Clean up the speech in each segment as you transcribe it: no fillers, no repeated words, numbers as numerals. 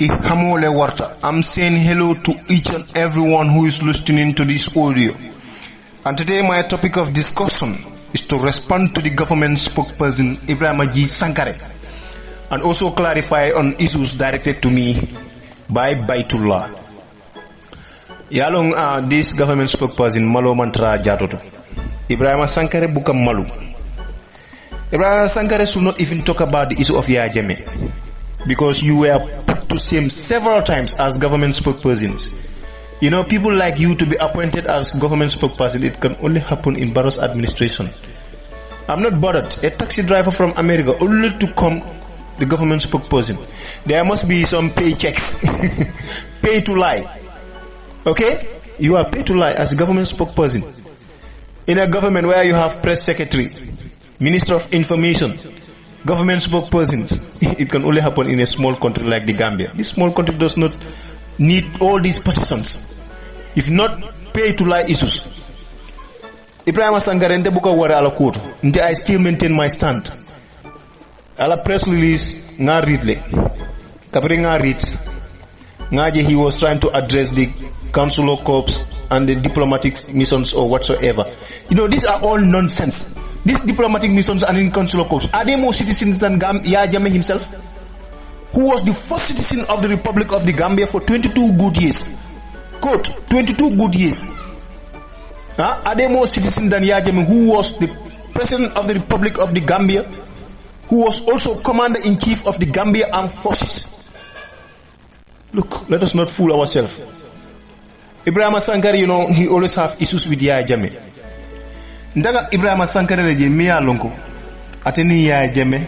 Ihamole Warta. I'm saying hello to each and everyone who is listening to this audio. And today my topic of discussion is to respond to the government spokesperson Ibrahim G. Sankare and also clarify on issues directed to me by Baitullah. Yalong this government spokesperson Malo Mantra Jatoto. Ibrahim Sankare Bukam Malu. Ibrahim Sankare should not even talk about the issue of Yaya Jammeh, because you were put to shame several times as government spokespersons. You know, people like you to be appointed as government spokesperson, it can only happen in Barrow's administration. I'm not bothered. A taxi driver from America only to come the government spokesperson. There must be some paychecks. Pay to lie. Okay? You are paid to lie as a government spokesperson. In a government where you have press secretary, minister of information, government spokespersons, it can only happen in a small country like the Gambia. This small country does not need all these positions. If not, pay to lie issues. Ibrahim Sankare nte buka wara ala court. Nte I still maintain my stand. Ala press release nga read le. Kapre nga read. Ngaje he was trying to address the consular corps and the diplomatic missions or whatsoever. You know, these are all nonsense. These diplomatic missions and in consular corps, are they more citizens than Yaya Jammeh himself, who was the first citizen of the Republic of the Gambia for 22 good years? Quote, 22 good years. Are they more citizens than Yaya Jammeh, who was the president of the Republic of the Gambia, who was also commander-in-chief of the Gambia Armed Forces? Look, let us not fool ourselves. Ibrahim Sankare, you know, he always have issues with Yaya Jammeh. Ndaga Ibrahim Sankare leje miya lonko ateni Yaya Jammeh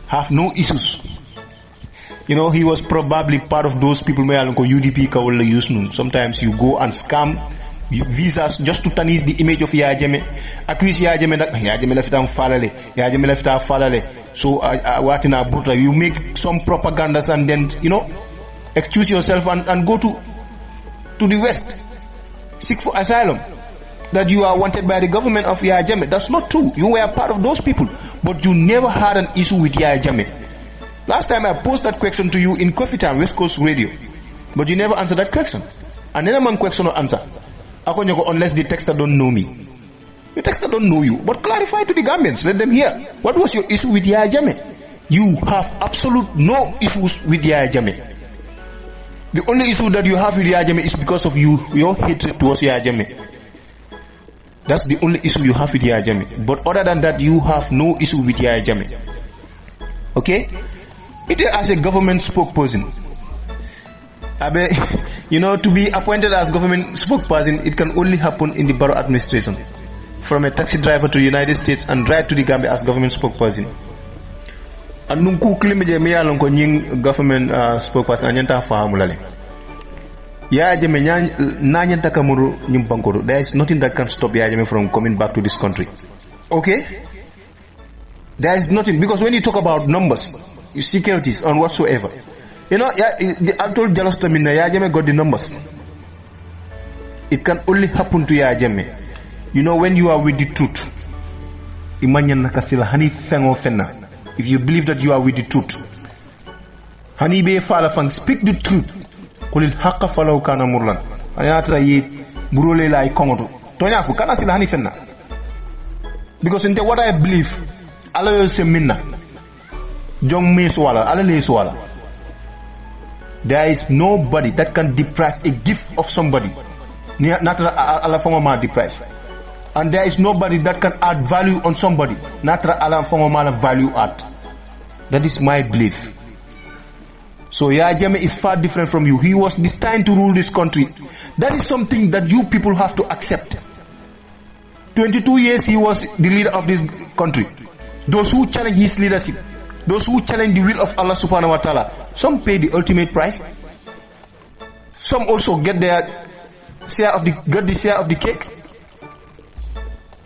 have no issues. You know, he was probably part of those people miya lonko UDP kawala use nun. Sometimes you go and scam visas just to tarnish the image of Yaya Jammeh. Accuse Yaya Jammeh that Yaya Jammeh lefita falale, Yaya Jammeh lefita falale. So watina bruta, you make some propagandas and then, you know, excuse yourself and go to the West, seek for asylum, that you are wanted by the government of Yaya Jammeh. That's not true. You were part of those people, but you never had an issue with Yaya Jammeh. Last time I posed that question to you in Coffee Time, West Coast Radio, but you never answered that question. And then I'm question or answer. Unless the texter don't know me. The texter don't know you, but clarify to the Gambians, let them hear. What was your issue with Yaya Jammeh? You have absolute no issues with Yaya Jammeh. The only issue that you have with Yaya Jammeh is because of your hatred towards Yaya Jammeh. That's the only issue you have with Yaya Jammeh. But other than that, you have no issue with Yaya Jammeh. Okay? It is as a government spokesperson. You know, to be appointed as government spokesperson, it can only happen in the Barrow administration. From a taxi driver to the United States and right to the Gambia as government spokesperson. And nunku klimeje meya lonko nying government spokesperson anyanta fahamulale. Yaya Jammeh nanyanta kamuru nyumpankoro. There is nothing that can stop Yaya Jammeh from coming back to this country. Okay? There is nothing, because when you talk about numbers, securities and whatsoever, you know, I told Jalostamina Yaya Jammeh got the numbers. It can only happen to Yaya Jammeh. You know, when you are with the truth, imanya nakasila hani fengo fenna. If you believe that you are with the truth, Hanibe Falafang, speak the truth. Kulil Haka Falau Kana Murlan. Ayatra ye Burule la Kongoto. Tonyaku Kana Sila Hanifena. Because in what I believe, Allah se minna. Jong me swala, Allah le swala. There is nobody that can deprive a gift of somebody. Not Allah Fongoma deprive. And there is nobody that can add value on somebody. Natra alam fongomala value add. That is my belief. So Yaya Jammeh is far different from you. He was destined to rule this country. That is something that you people have to accept. 22 years he was the leader of this country. Those who challenge his leadership, those who challenge the will of Allah subhanahu wa ta'ala, some pay the ultimate price. Some also get the share of the cake.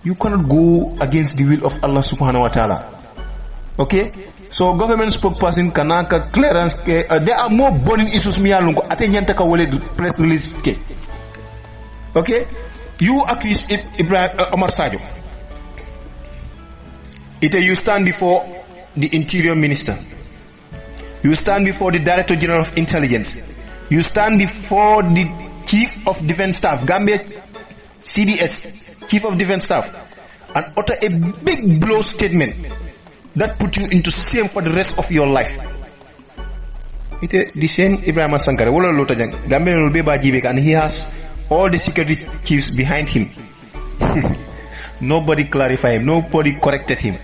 You cannot go against the will of Allah subhanahu wa ta'ala. Okay? So government spokesperson kanaka clearance there are more burning issues miyalungo atenyantaka wale press release ke. Okay? You accuse Ibrahim Omar Sadio. You stand before the interior minister You stand before the Director General of Intelligence. You stand before the Chief of Defense Staff, Gambia CDS, Chief of Defense Staff, and utter a big blow statement that put you into shame for the rest of your life. It the same Ibrahim Sankare, Wolo Lotajang, Gambia will be by Jibek, and he has all the security chiefs behind him. Nobody clarified him, nobody corrected him.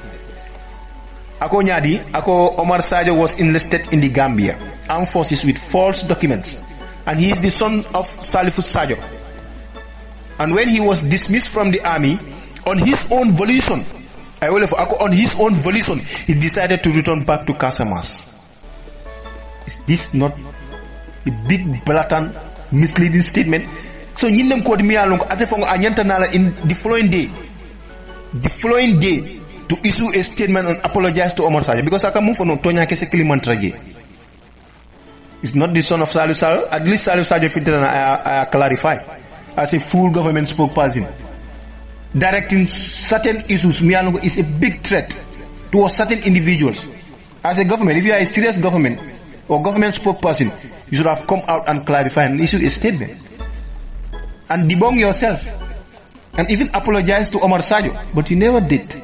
Ako Nyadi, Ako Omar Sajo was enlisted in the Gambia Armed Forces with false documents, and he is the son of Salifu Sajo. And when he was dismissed from the army, on his own volition, he decided to return back to Casamas. Is this not a big, blatant, misleading statement? So, Yindem Kodi Mialong Atefongo Anyantanala in the following day, to issue a statement and apologize to Omar Sajo, because Akamufono Tonya Kese Kilimantraje. It's not the son of Salif Sajo. At least Salif Sajo Fintan I clarify as a full government spokesperson. Directing certain issues Mialongo is a big threat to certain individuals. As a government, if you are a serious government or government spokesperson, you should have come out and clarify and issue a statement and debunk yourself and even apologize to Omar Sajo, but you never did.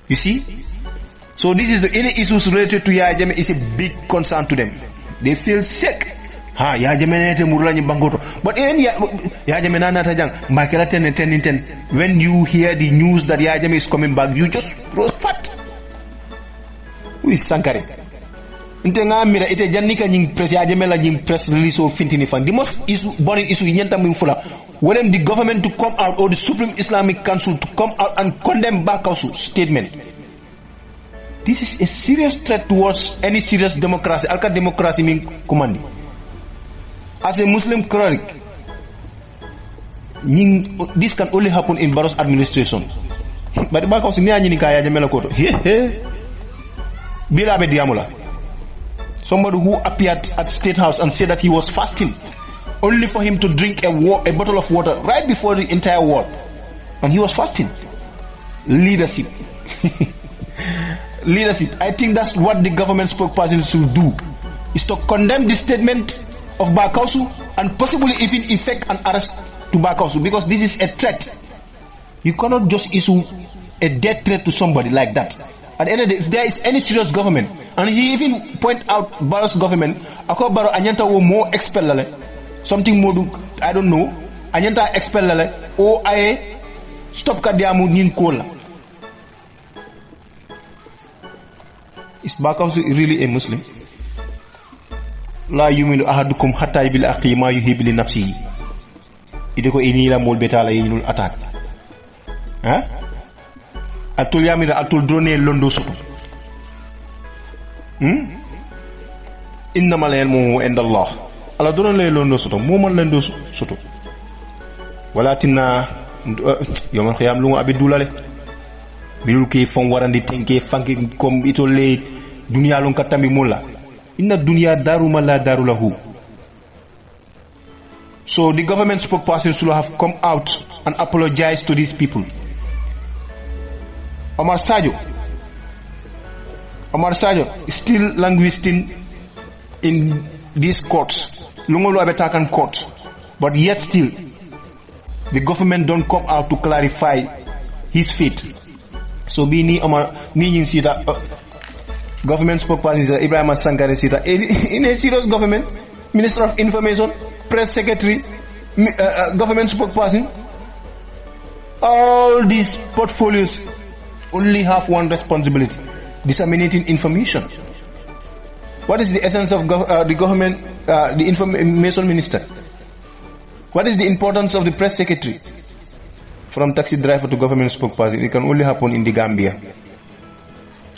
You see? So this is any issues related to Yaya Jammeh is a big concern to them. They feel sick. Yaya Jammeh nete murulani bangoto. But even Yaya Jammeh na natajang makela 10. When you hear the news that Yaya Jammeh is coming back, you just grow fat. Who is Sankare? Inte nga mira ite jannika nying press Yaya Jammeh la nying press release of fintini fan. The most burning issue nyenta mfula. When the government to come out or the Supreme Islamic Council to come out and condemn Bakausu statement. This is a serious threat towards any serious democracy. Alka democracy mean commanding. As a Muslim cleric, this can only happen in Barrow's administration. But Bakausu ni anyi ni kaya Jammeh la koto. Bilabe diamula. Somebody who appeared at State House and said that he was fasting, only for him to drink a bottle of water right before the entire world, and he was fasting. Leadership. Leadership. I think that's what the government spokesperson should do, is to condemn the statement of Bakausu and possibly even effect an arrest to Bakausu, because this is a threat. You cannot just issue a death threat to somebody like that. At the end of the day, if there is any serious government, and he even point out Barrow's government, Ako Barrow Anyanta wo more expel something more I don't know, Anyanta expel o aye stop kadiamu nin kola. Is Bakausu really a Muslim? La yuminu ahadukum hatta bil aqi ma yuhibbu li nafsihi. Ideko inila mol betala yinul attack. Atul yamira atul drone londo soto. Innamal ilmu indallah. Ala drone le londo soto, mo man londo soto. Walatinna yoman khiyam lu abi dulale. Bilul ke fon warandi tenke fanki kom itole dunya lon katambi mola. Inna dunya daruma la darulahu. So the government spokesperson should have come out and apologized to these people. Omar Sajo is still languishing in these courts, Lungolo Abetakan court, but yet still the government don't come out to clarify his fate. So bini Omar meaning see that government spokesperson Ibrahim Sankare see that in a serious government, Minister of Information, Press Secretary, government spokesperson, all these portfolios only have one responsibility: disseminating information. What is the essence of the government, the information minister? What is the importance of the press secretary? From taxi driver to government spokesperson, it can only happen in the Gambia.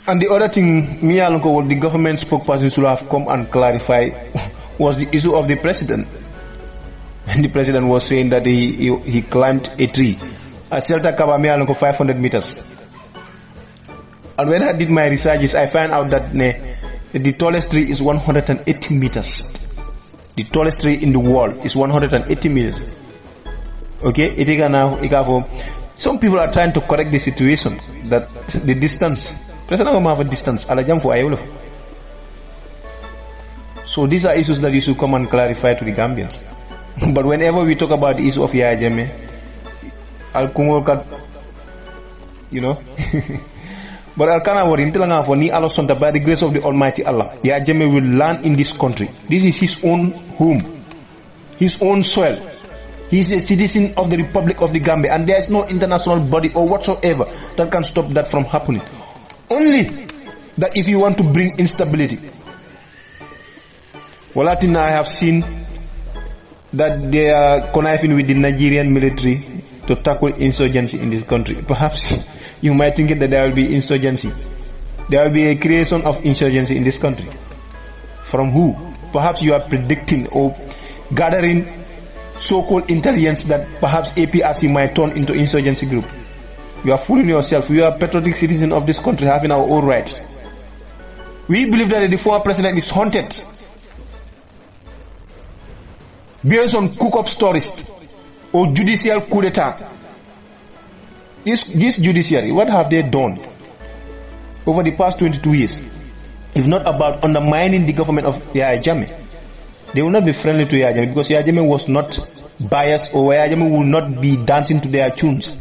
And the other thing, what the government spokesperson should have come and clarify was the issue of the president. And the president was saying that he climbed a tree at Celta Kaba 500 meters. And when I did my researches, I found out that the tallest tree is 180 meters. The tallest tree in the world is 180 meters. Okay, some people are trying to correct the situation that the distance. President have a distance. So these are issues that you should come and clarify to the Gambians. But whenever we talk about the issue of Yaya Jammeh, you know, but Alkana were in for ni Allah Sonta, by the grace of the Almighty Allah, Yaya Jammeh will land in this country. This is his own home, his own soil. He is a citizen of the Republic of the Gambia, and there is no international body or whatsoever that can stop that from happening. Only that if you want to bring instability. Walatina, I have seen that they are conniving with the Nigerian military to tackle insurgency in this country. Perhaps you might think that there will be insurgency. There will be a creation of insurgency in this country. From who? Perhaps you are predicting or gathering so-called intelligence that perhaps APRC might turn into insurgency group. You are fooling yourself. We are patriotic citizens of this country having our own rights. We believe that the former president is haunted based on cook-up stories or judicial coup d'etat. This judiciary, what have they done over the past 22 years? If not about undermining the government of Yaya Jammeh. They will not be friendly to Yaya Jammeh because Yaya Jammeh was not biased, or Yaya Jammeh will not be dancing to their tunes.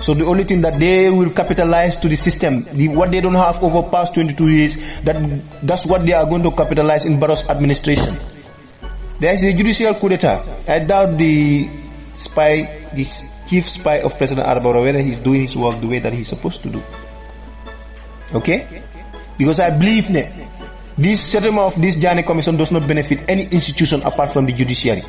So the only thing that they will capitalize to the system, what they don't have over past 22 years, that's what they are going to capitalize in Barrow's administration. There is a judicial coup d'etat. I doubt the chief spy of President Arbaro, whether he's doing his work the way that he's supposed to do. Okay? Because I believe that this settlement of this Janneh Commission does not benefit any institution apart from the judiciary.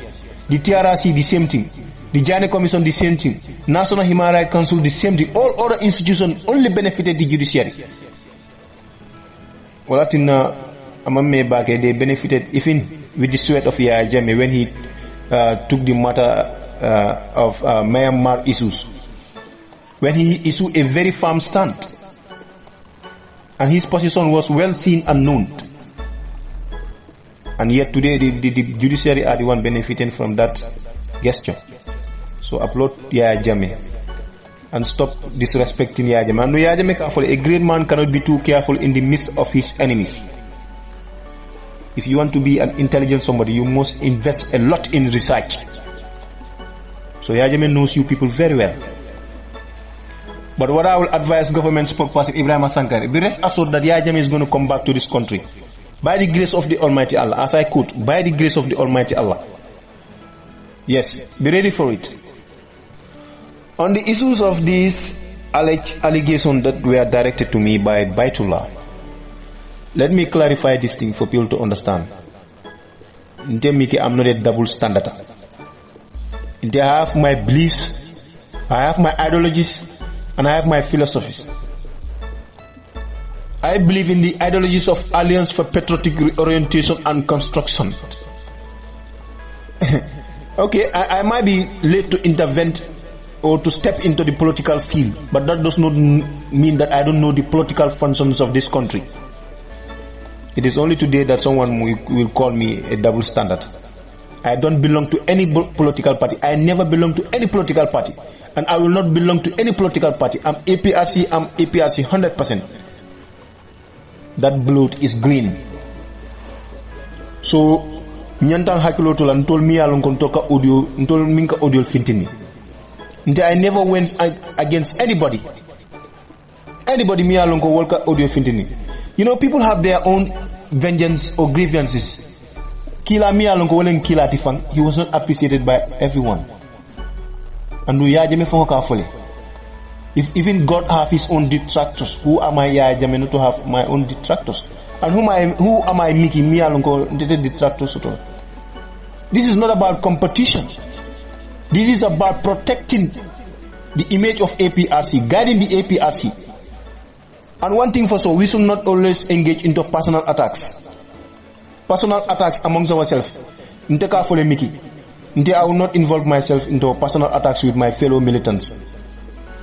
The TRRC, the same thing. The Janneh Commission, the same thing. National Human Rights Council, the same thing. All other institutions only benefited the judiciary. They benefited even with the sweat of Yaya Jammeh when he took the matter of Myanmar issues. When he issued a very firm stand. And his position was well seen and known. And yet today the judiciary are the one benefiting from that gesture. So applaud Yaya Jammeh and stop disrespecting Yaya Jammeh. And Yaya Jammeh careful. A great man cannot be too careful in the midst of his enemies. If you want to be an intelligent somebody, you must invest a lot in research. So Yaya Jammeh knows you people very well. But what I will advise government spokesperson Ibrahim Sankare, be rest assured that Yaya Jammeh is going to come back to this country. By the grace of the Almighty Allah, as I quote, by the grace of the Almighty Allah. Yes, be ready for it. On the issues of these allegations that were directed to me by Baitullah, let me clarify this thing for people to understand. I'm not a double standard. I have my beliefs, I have my ideologies, and I have my philosophies. I believe in the ideologies of Alliance for Patriotic Reorientation and Construction. Okay, I might be late to intervene or to step into the political field, but that does not mean that I don't know the political functions of this country. It is only today that someone will call me a double standard. I don't belong to any political party. I never belong to any political party. And I will not belong to any political party. I'm APRC 100%. That blood is green. So, nyantang hakilo to lan tol mi alon kon toka audio, ntol minka audio fintini. I never went against anybody. Anybody mi alon ko wolka audio fintini. You know, people have their own vengeance or grievances. Kila mi alon ko wolen kila tifang, he was not appreciated by everyone. And we Yaya Jammeh for carefully. If even God have his own detractors, who am I Yaya Jammeh not to have my own detractors? And who am I making me along detractors at all? This is not about competition. This is about protecting the image of APRC, guiding the APRC. And one thing for sure, we should not always engage into personal attacks. Personal attacks amongst ourselves. I will not involve myself into personal attacks with my fellow militants.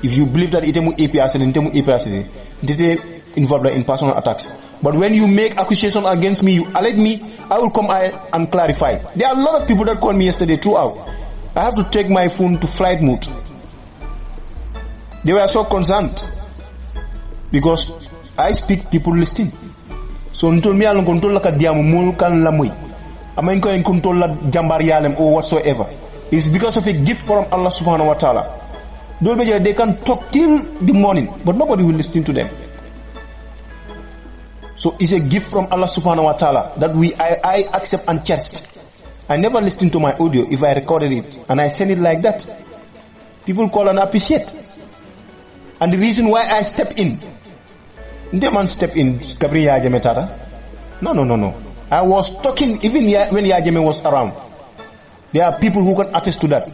If you believe that itemu APRC and itemu APRC, they involved in personal attacks. But when you make accusation against me, you alert me, I will come and clarify. There are a lot of people that called me yesterday throughout. I have to take my phone to flight mode. They were so concerned because I speak, people listen. So ntol mi yalon ko ntol la ka diamu mul kan la muy amain ko en ko ntol la jambar yalem or whatsoever. It's because of a gift from Allah subhanahu wa ta'ala. They can talk till the morning, but nobody will listen to them. So it's a gift from Allah subhanahu wa ta'ala that I accept and cherish. I never listen to my audio if I recorded it and I send it like that. People call and appreciate. And the reason why I step in, the man step in, Kabri Yajeme Tata. No. I was talking even when Yajeme was around. There are people who can attest to that.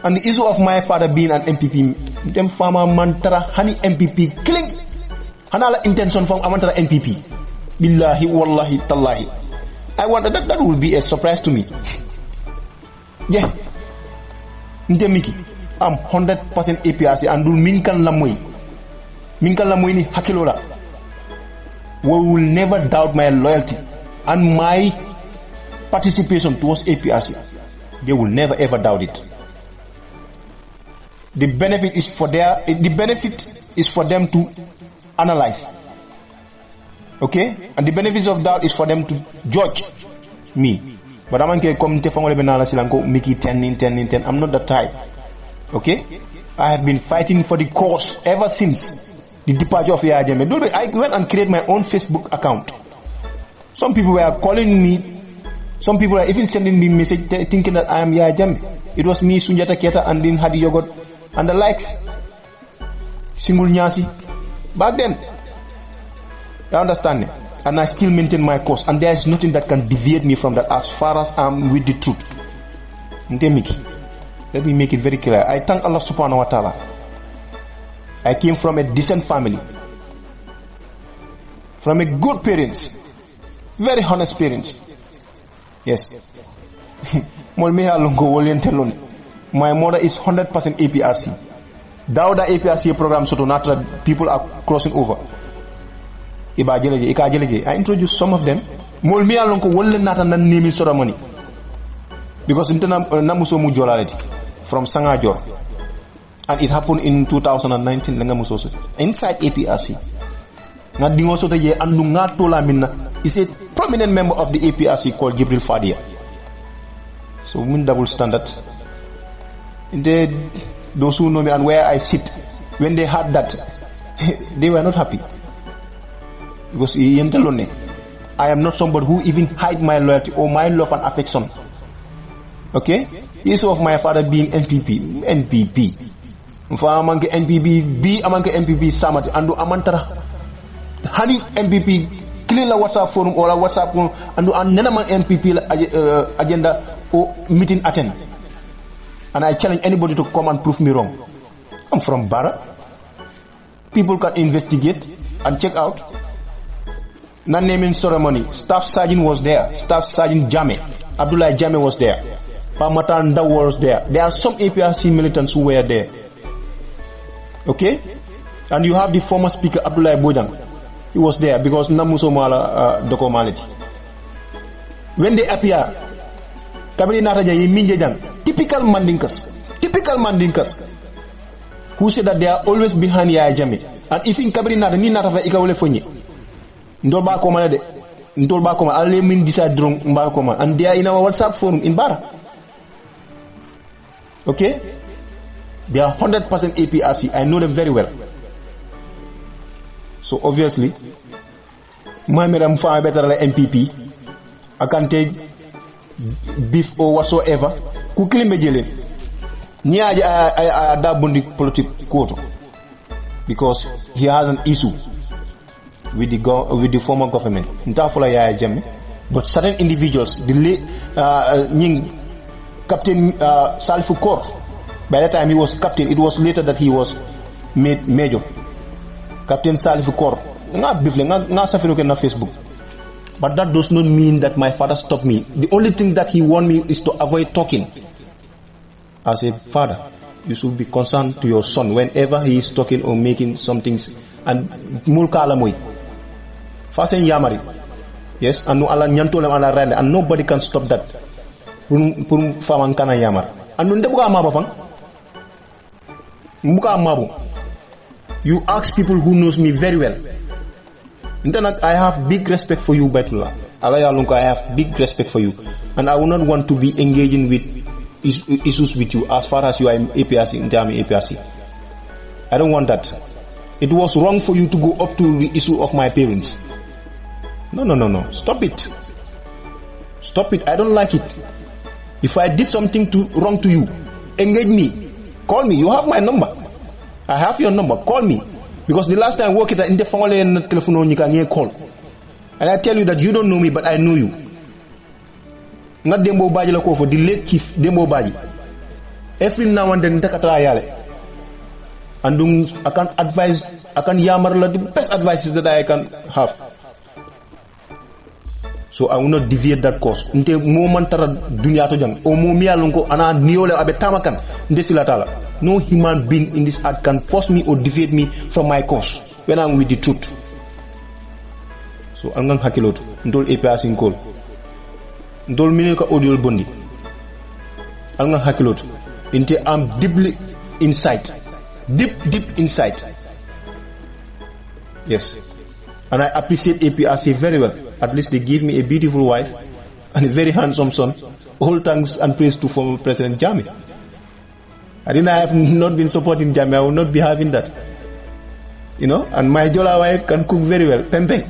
And the issue of my father being an MPP, them farmer mantara hani MPP killing. Hanala intention from amantara MPP. Billahi wallahi tallahi. I wonder that will be a surprise to me. Yeah. Miki, I'm 100% APRC and do minkan lamoy. Minkan lamoy ni hakilola. We will never doubt my loyalty and my participation towards APRC. They will never ever doubt it. The benefit is for them to analyze. Okay? And the benefits of doubt is for them to judge me. But I'm not Mickey 10. I'm not the type. Okay? I have been fighting for the cause ever since the departure of Yaya Jammeh. I went and created my own Facebook account. Some people were calling me. Some people are even sending me message thinking that I am Yaya Jammeh. It was me, Sunjata Keita, and then Hadi Yogurt and the likes. Singul Nyasi. Back then. You understand? And I still maintain my course. And there is nothing that can deviate me from that as far as I'm with the truth. Let me make it very clear. I thank Allah subhanahu wa ta'ala. I came from a decent family. From a good parents. Very honest parents. Yes. My mother is 100% APRC. Now the APRC program so to people are crossing over. I introduce some of them. Naming ceremony. Because Namuso Mujolality from Sangajor. And it happened in 2019 inside APRC. Is a prominent member of the APRC called Gibril Fadia. So double standard. Those who know me and where I sit, when they heard that, they were not happy. Because I am not somebody who even hide my loyalty or my love and affection. Okay? The issue of my father being NPP. Among NPP, B among NPP Samat, and Amantara. Hani NPP, clear WhatsApp forum or WhatsApp forum, and Nenaman NPP agenda or meeting attend. And I challenge anybody to come and prove me wrong. I'm from Bara. People can investigate and check out. Non-naming ceremony. Staff Sergeant was there. Staff Sergeant Jammeh. Abdullah Jammeh was there. Pamatan Daw was there. There are some APRC militants who were there. Okay? And you have the former speaker Abdullah Bojang. He was there because Namuso Mala documentality. When they appear, Kabiri Nataja Minjang, typical Mandinkas, who say that they are always behind Yaya Jammeh. And if in Kabiri Nataja, Ninata Ikawale Fonyi, Ndolba Koma, Ndolba Koma, Ale Min decide drunk Mbakoma, and they are in our WhatsApp forum in Bara. Okay? They are 100% APRC. I know them very well. So obviously, my madam far better than MPP. I can take beef or whatsoever. Kukili mejele. Ni aja dabundi politic quote because he has an issue with the former government. Ntafula Yaya Jammeh, but certain individuals, Captain Salfu Kor. By the time he was captain, it was later that he was made major. Captain Salif Kor. Na Facebook. But that does not mean that my father stopped me. The only thing that he warned me is to avoid talking. As a father, you should be concerned to your son whenever he is talking or making something. And mulka alamoy. Fasen yamari. Yes, and no ala nyantolam ala rende, and nobody can stop that. Pun faman kana yamar. And no ndebuka amabafang. You ask people who knows me very well. I have big respect for you, Baitullah. I have big respect for you. And I will not want to be engaging with issues with you as far as you are in APRC, in Jami APRC. I don't want that. It was wrong for you to go up to the issue of my parents. No. Stop it. Stop it. I don't like it. If I did something wrong to you, engage me. Call me. You have my number. I have your number. Call me. Because the last time I worked in the family and telephone, you can call. And I tell you that you don't know me, but I know you. Not Dembo Baji Lako for the late chief Dembo Baji. Every now and then, and I can advise, I can yammer the best advices that I can have. So I will not deviate that course. Nte moment tara dunya to jang. O mo miya lonko ana niole abe tamakan. Nte silatala. No human being in this earth can force me or deviate me from my course when I'm with the truth. So angang hakilot. Ndol APRC call. Ndol minil ka audio bondi. Angang hakilot. Nte I'm deeply inside. Deep inside. Yes. And I appreciate APRC very well. At least they give me a beautiful wife and a very handsome son. All thanks and praise to former President Jammeh. I have not been supporting Jammeh, I will not be having that. You know, and my Jola wife can cook very well. Pempeng.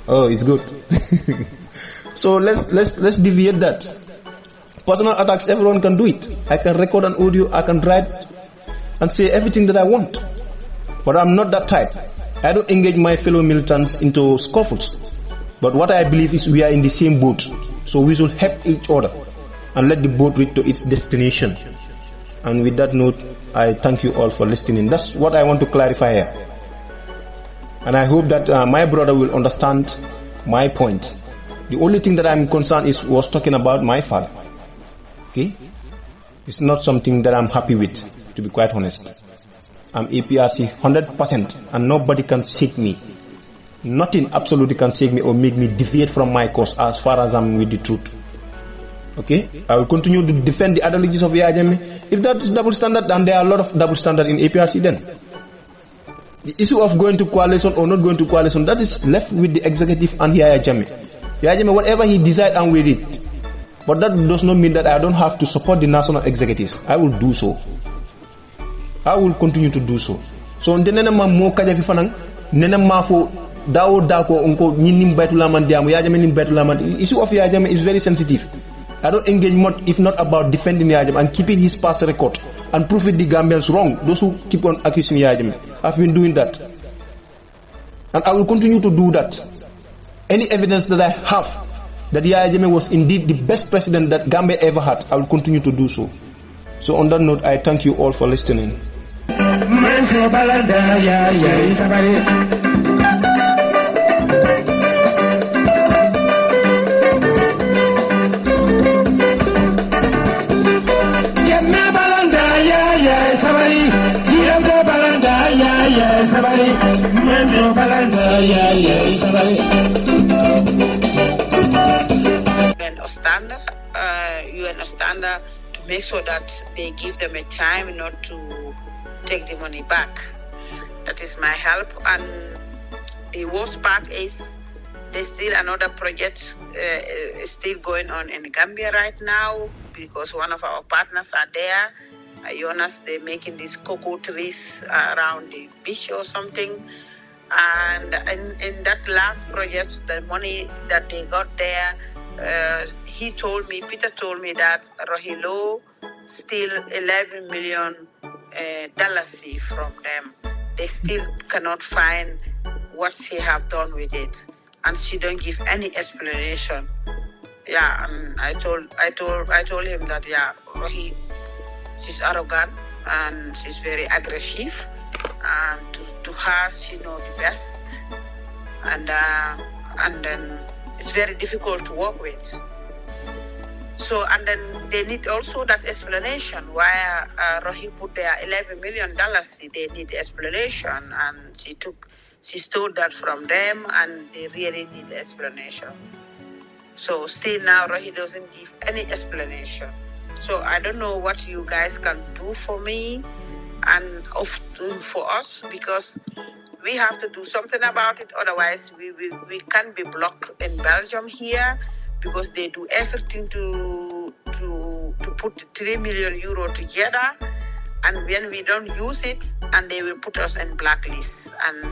Oh, it's good. So let's deviate that. Personal attacks, everyone can do it. I can record an audio, I can write and say everything that I want. But I'm not that type. I don't engage my fellow militants into scuffles. But what I believe is we are in the same boat. So we should help each other and let the boat reach to its destination. And with that note, I thank you all for listening. That's what I want to clarify here. And I hope that my brother will understand my point. The only thing that I'm concerned was talking about my father. Okay? It's not something that I'm happy with, to be quite honest. I'm APRC 100% and nobody can shake me. Nothing absolutely can shake me or make me deviate from my course as far as I'm with the truth. Okay? I will continue to defend the ideologies of Yahya Jammeh. If that is double standard, then there are a lot of double standard in APRC then. The issue of going to coalition or not going to coalition, that is left with the executive and Yahya Jammeh. Yahya Jammeh, whatever he decides, I'm with it. But that does not mean that I don't have to support the national executives. I will do so. I will continue to do so. So ndenena ma mo kaja fi fanang nena ma fo dawo dako onko nyinnim baytula man diamu Yahya Jammeh nim baytula man. Issue of Yahya Jammeh is very sensitive. I don't engage much if not about defending Yahya Jammeh and keeping his past record and proving the Gambians wrong. Those who keep on accusing Yahya Jammeh. I've been doing that. And I will continue to do that. Any evidence that I have that Yahya Jammeh was indeed the best president that Gambia ever had, I will continue to do so. So on that note, I thank you all for listening. UN Ostanda to make sure that they give them a time not to take the money back. That is my help. And the worst part is there's still another project still going on in Gambia right now because one of our partners are there. Jonas, they're making these cocoa trees around the beach or something. And in that last project, the money that they got there, Peter told me that Rohilo still $11 million from them. They still cannot find what she have done with it, and she don't give any explanation. Yeah, and I told him that Rohi, she's arrogant and she's very aggressive, and to her she knows the best, and then it's very difficult to work with. So, and then they need also that explanation why Rohi put their $11 million. They need the explanation, and she stole that from them, and they really need the explanation. So still now Rohi doesn't give any explanation. So I don't know what you guys can do for me and for us, because we have to do something about it. Otherwise, we can be blocked in Belgium here because they do everything to put 3 million euro together. And when we don't use it, and they will put us in blacklist, and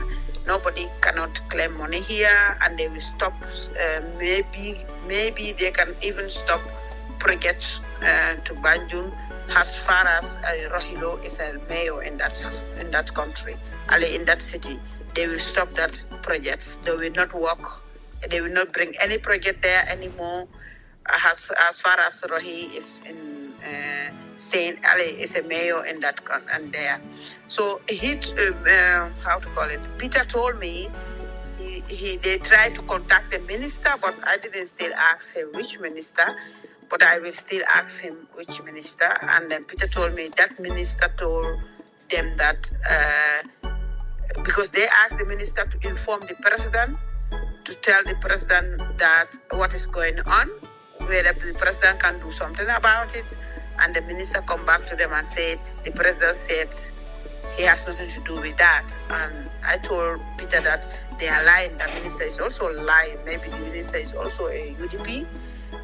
nobody cannot claim money here, and they will stop. Maybe they can even stop projects to Banjul as far as Rohilo is a mayor in that country, in that city. They will stop that projects. They will not work. They will not bring any project there anymore. As far as Rohi is in staying, Ali is a mayor in that and there. So he, how to call it? Peter told me they tried to contact the minister, but I didn't still ask him which minister. But I will still ask him which minister. And then Peter told me that minister told them that because they asked the minister to inform the president, to tell the president that what is going on, whether the president can do something about it. And the minister come back to them and said, the president said he has nothing to do with that. And I told Peter that they are lying. The minister is also lying. Maybe the minister is also a UDP,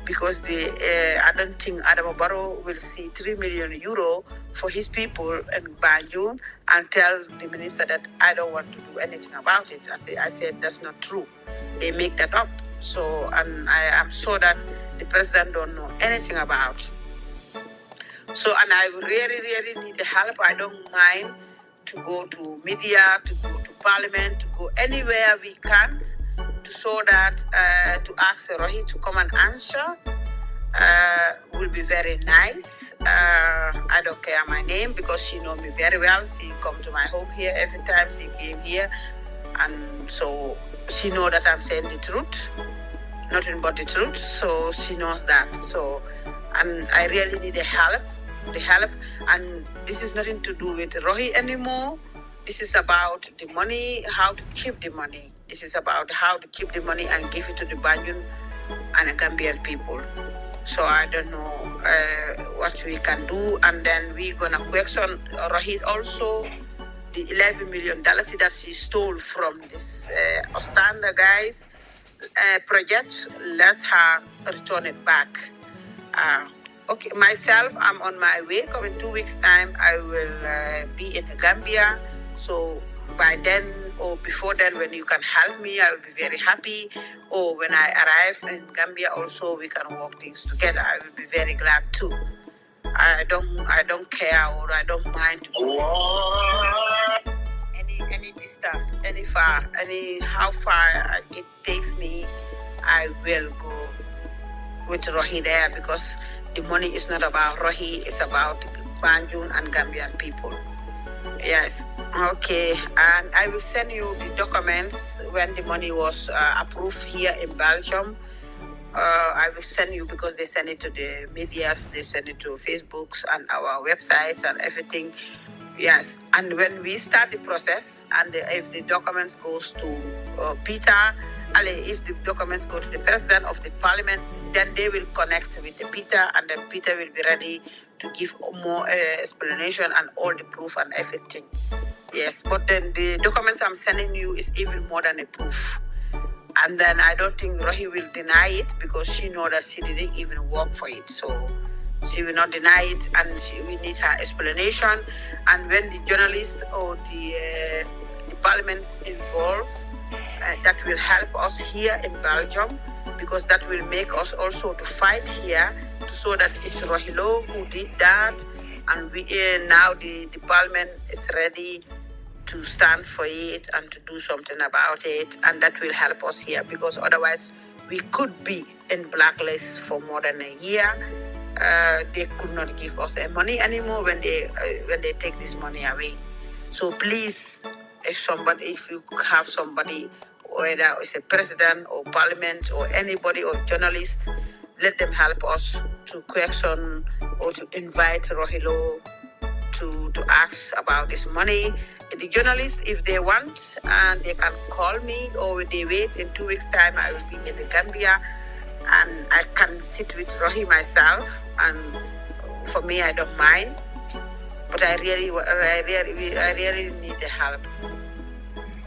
because I don't think Adama Barrow will see 3 million euro for his people in Banjul and tell the minister that I don't want to do anything about it. I said that's not true. They make that up. So, and I am sure that the president don't know anything about. So, and I really, really need the help. I don't mind to go to media, to go to parliament, to go anywhere we can, so that to ask Rohi to come and answer will be very nice. I don't care my name because she knows me very well. She come to my home here every time she came here, and so she knows that I'm saying the truth, nothing but the truth. So she knows that. So, and I really need the help. And this is nothing to do with Rohi anymore. This is about the money, how to keep the money. This is about how to keep the money and give it to the Banjul and the Gambian people. So I don't know what we can do. And then we're going to question Rohit also, the $11 million that she stole from this Ostanda guys project. Let her return it back. Okay, myself, I'm on my way. In 2 weeks' time, I will be in Gambia. So by then or before then, when you can help me, I will be very happy. Or when I arrive in Gambia, also we can work things together. I will be very glad too. I don't care, or I don't mind to go any distance, any far, how far it takes me. I will go with Rohi there, because the money is not about Rohi, it's about Banjul and Gambian people. Yes, okay. And I will send you the documents when the money was approved here in Belgium. I will send you, because they send it to the medias, they send it to Facebooks and our websites and everything. Yes, and when we start the process, and if the documents goes to Peter, if the documents go to the president of the parliament, then they will connect with the Peter, and then Peter will be ready to give more explanation and all the proof and everything. Yes, but then the documents I'm sending you is even more than a proof. And then I don't think Rohi will deny it, because she knows that she didn't even work for it. So she will not deny it, and we need her explanation. And when the journalist or the parliament is involved, that will help us here in Belgium, because that will make us also to fight here, so that it's Rohilo who did that, and we now the parliament is ready to stand for it and to do something about it, and that will help us here, because otherwise we could be in blacklist for more than a year. They could not give us the money anymore when they take this money away. So please, if you have somebody, whether it's a president or parliament or anybody or journalist, let them help us to question or to invite Rohilo to ask about this money. The journalists, if they want, and they can call me, or they wait in 2 weeks' time, I will be in the Gambia, and I can sit with Rohi myself. And for me, I don't mind, but I really need the help.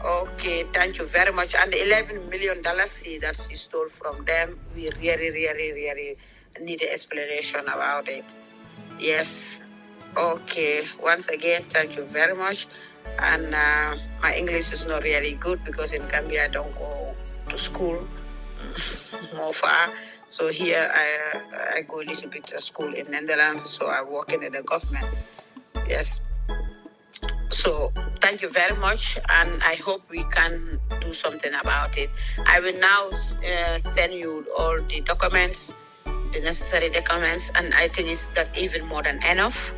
Okay, thank you very much. And the $11 million that you stole from them, we really need an explanation about it. Yes. Okay. Once again, thank you very much. And my English is not really good because in Gambia I don't go to school more far. So here I go a little bit to school in Netherlands. So I work in the government. Yes. So thank you very much, and I hope we can do something about it. I will now send you all the documents, the necessary documents, and I think that's even more than enough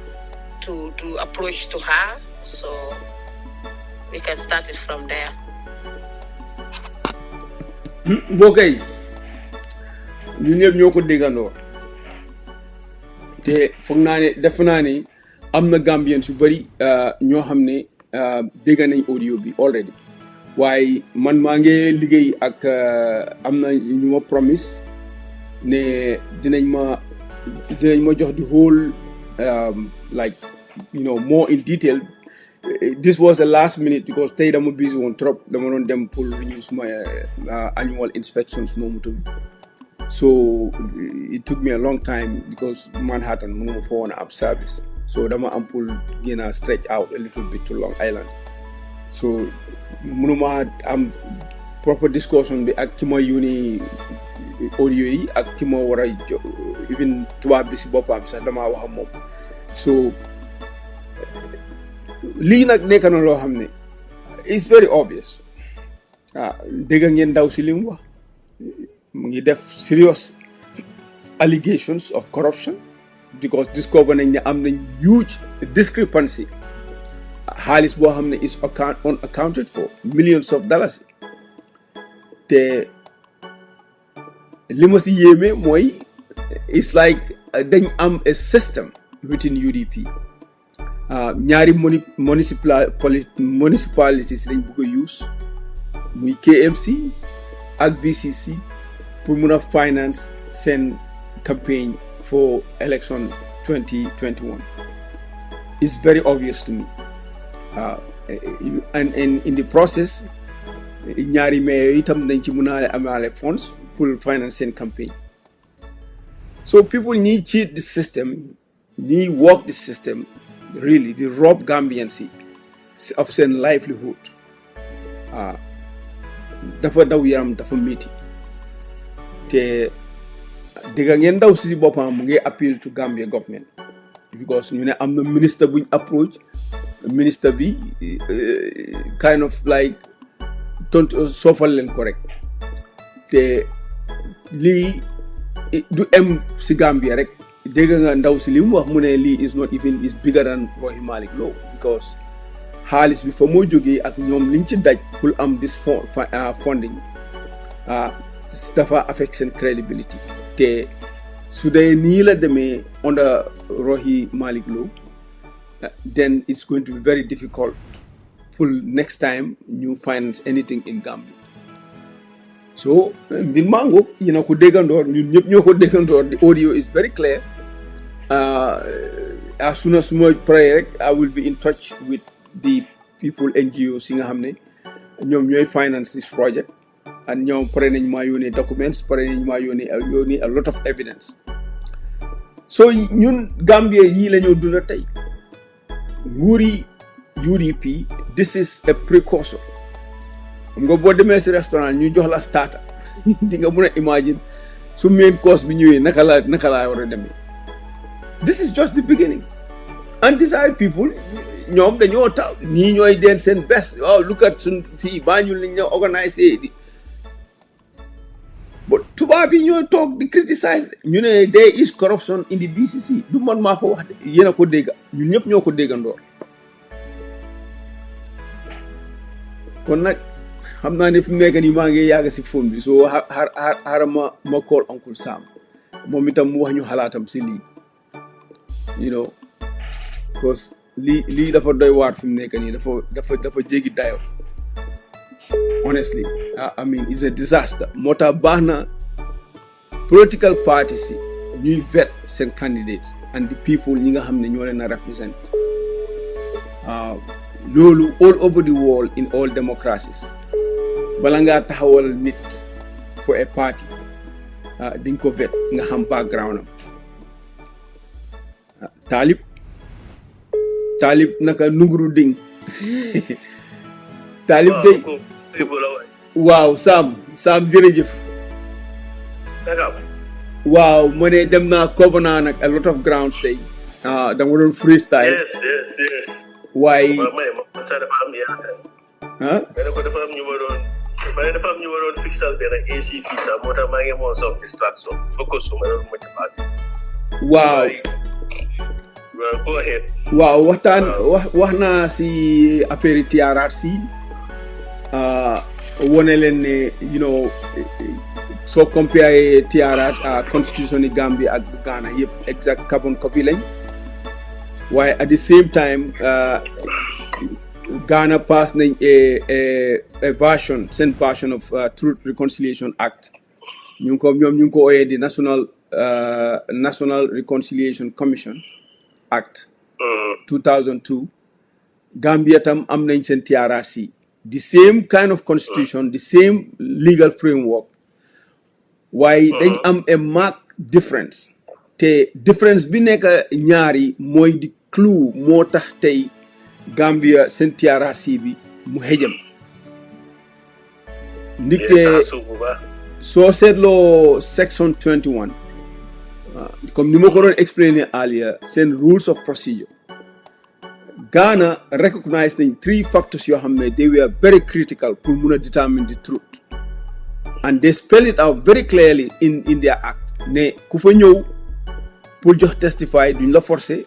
to approach to her. So we can start it from there. Okay. ñu ñëpp ñoo ko déggandoo te foog naa ne def naa ne am na Gambien su bëri ñoo xam ne dégg nañ audio bi already waaye man maa ngi liggéey ak am na ñu ma promise ne dinañ ma jox the whole like more in detail. This was the last minute because tey dama busy woon trop dama doon dem pour renew suma annual inspections moomu tamit. So it took me a long time because Manhattan mënuma fa woon ab service. So dama am pour gën a stretch out a little bit to Long Island. So mënuma am proper discussion bi ak ki ma yónni audio yi ak ki ma war a even tubaab bi si boppam sax dama wax ak moom. So lii nag nekk na loo xam ne it's very obvious. Dégg ngeen ndaw si li mu wax mu ngi def serious allegations of corruption because discover nañ ne am nañ huge discrepancy xaalis boo xam ne is unaccounted for millions of dollars te li ma si yéeme mooy it's like dañ am a system within UDP ñaari municipalities lañ bëgg a use muy KMC ak BCC pour mun a finance seen campaign for election 2021. It's very obvious to me. And in the process, ñaari mayor itam dañ ci mun a amale funds pour finance seen campaign. So people need cheat the system, need work the system, really, they rob Gambians of seen livelihood. Dafa daw yaram dafa métti te dégg ngeen daw si boppam mu ngi appeal to Gambia government because ñu ne am na ministre buñ approach ministre bi kind of like tontu soofal leen ko rek te lii du em si Gambia rek dégg nga ndaw si li mu wax mu ne lii is not even is bigger than Rohey Malick Lowe because xaalis bi fa moo jógee ak ñoom liñ ci daj pour am this funding dafa affect seen credibility te su dee nii la demee under Rohey Malick Lowe then it's going to be very difficult for next time ñu finance anything in Gambia. So mbir mango ñu ko déggandoor ñun ñëpp ñoo ko déggandoor the audio is very clear. As soon as my prayer I will be in touch with the people NGOs yi nga xam ne ñoom ñooy finance this project and ñoom pare nañ maa yónnee documents pare nañ maa yónnee a lot of evidence. So ñun Gambia yii la ñoo dunda tey nguuri UDP this is a precursor. Nga boo demee si restaurant ñu jox la starter di nga mun a imagine su main course bi ñëwee naka laa war a demee. This is just the beginning. And these are people ñoom dañoo taw ñii ñooy den seen best look at sun fii Banjul lañ ñoo organise di but tubaab yi ñooy toog di criticize ñu ne there is corruption in the BCC du man maa ko wax de yéen a ko dégga ñun ñëpp ñoo ko déggandoor kon nag xam naa ne fi mu nekk nii maa ngi yàgg si phone bi so xaaral ma call Uncle Sam moom itam mu wax ñu xalaatam si lii because lii dafa doy waar fi mu nekk nii dafa jéggi dayo honestly I mean it's a disaster moo tax baax na political parties yi ñuy vet seen candidates and the people ñi nga xam ne ñoo leen a represent loolu all over the world in all democracies bala ngaa taxawal nit for a party di nga ko vet nga xam background am Talib naka nunguru ding Talib day waaw Sam jërëjëf waaw ma ne dem naa cover naa nag a lot of grounds tey dama doon freestyle yes waaye dafa am ñu ma doon fixal benn AC fii sax moo tax maa ngi moon some distraction focus su ma doon ma ci baat waaw go ahead waaw wax naa si affaire TRRC wone leen ne you know soo compare TRRC constitution ni Gambia ak bu Ghana yëpp exact carbon copy lañ waaye at the same time Ghana passed a version, same version of Truth Reconciliation Act. Ñu ngi ko oyee di National Reconciliation Commission Act 2002. Gambia tam am nañ seen TRRC. The same kind of constitution, the same legal framework. Waaye dañ am a marked difference. Te difference bi nekk ñaari mooy di clue moo tax tey Gambia seen TRRC bi mu xejam ndikte soo seetloo section 21 comme ni ma ko doon explainer earlier seen rules of procedure Ghana recognize nañ 3 factors yoo xam ne they were very critical pour mun a determine the truth and they spell it out very clearly in their act ne ku fa ñëw pour jox testify duñ la forcer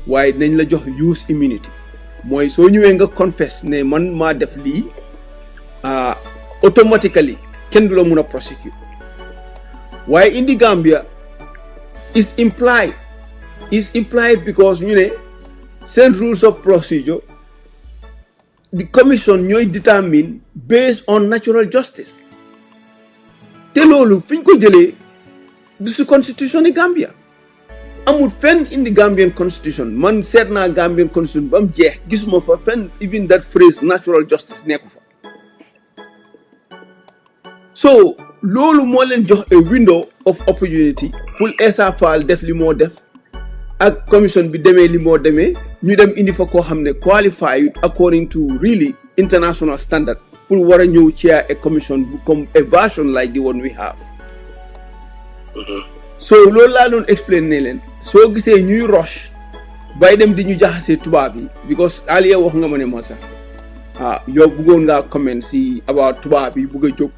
waaye nañ la jox use immunity mooy soo ñëwee nga confess ne man maa def lii automatically kenn du la mun a prosecute waaye in the Gambia is implied because ñu ne seen rules of procedure the commission ñooy determine based on natural justice te loolu fi ñu ko jëlee du si constitution ni Gambia amul fenn in the Gambian constitution man seet naa Gambian constitution ba mu jeex gisuma fa fenn even that phrase natural justice nekku fa so loolu moo leen jox a window of opportunity pour Essa Faal def li moo def ak commission bi demee li moo demee ñu dem indi fa koo xam ne qualified according to really international standard pour war a ñëw chair a commission comme a version like the one we have so loolu laa doon explain ne leen soo gisee ñuy rush bay dem di ñu jaxasee tubaab yi because Aliya wax nga ma ne ma sax yow bëggoon ngaa comment si about tubaab yi bëgg a jóg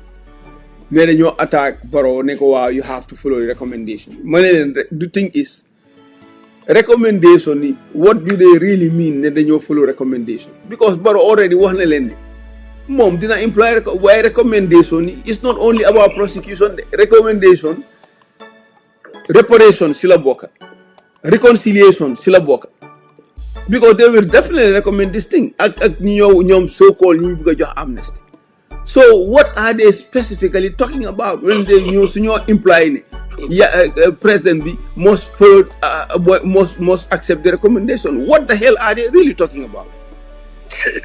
ne dañoo attaque Barrow ne ko waaw you have to follow the recommendation ma ne leen the thing is recommendation yi what do they really mean ne dañoo follow recommendation because Barrow already wax na leen ne moom dina imply waaye recommendation yi it's not only about prosecution de recommendation reparation si la bokk reconciliation si la bokk because they will definitely recommend this thing ak ñoom so-called ñu bëgg a jox amnesty so what are they specifically talking about when they suñoo imply ne president bi must follow must accept the recommendation what the hell are they really talking about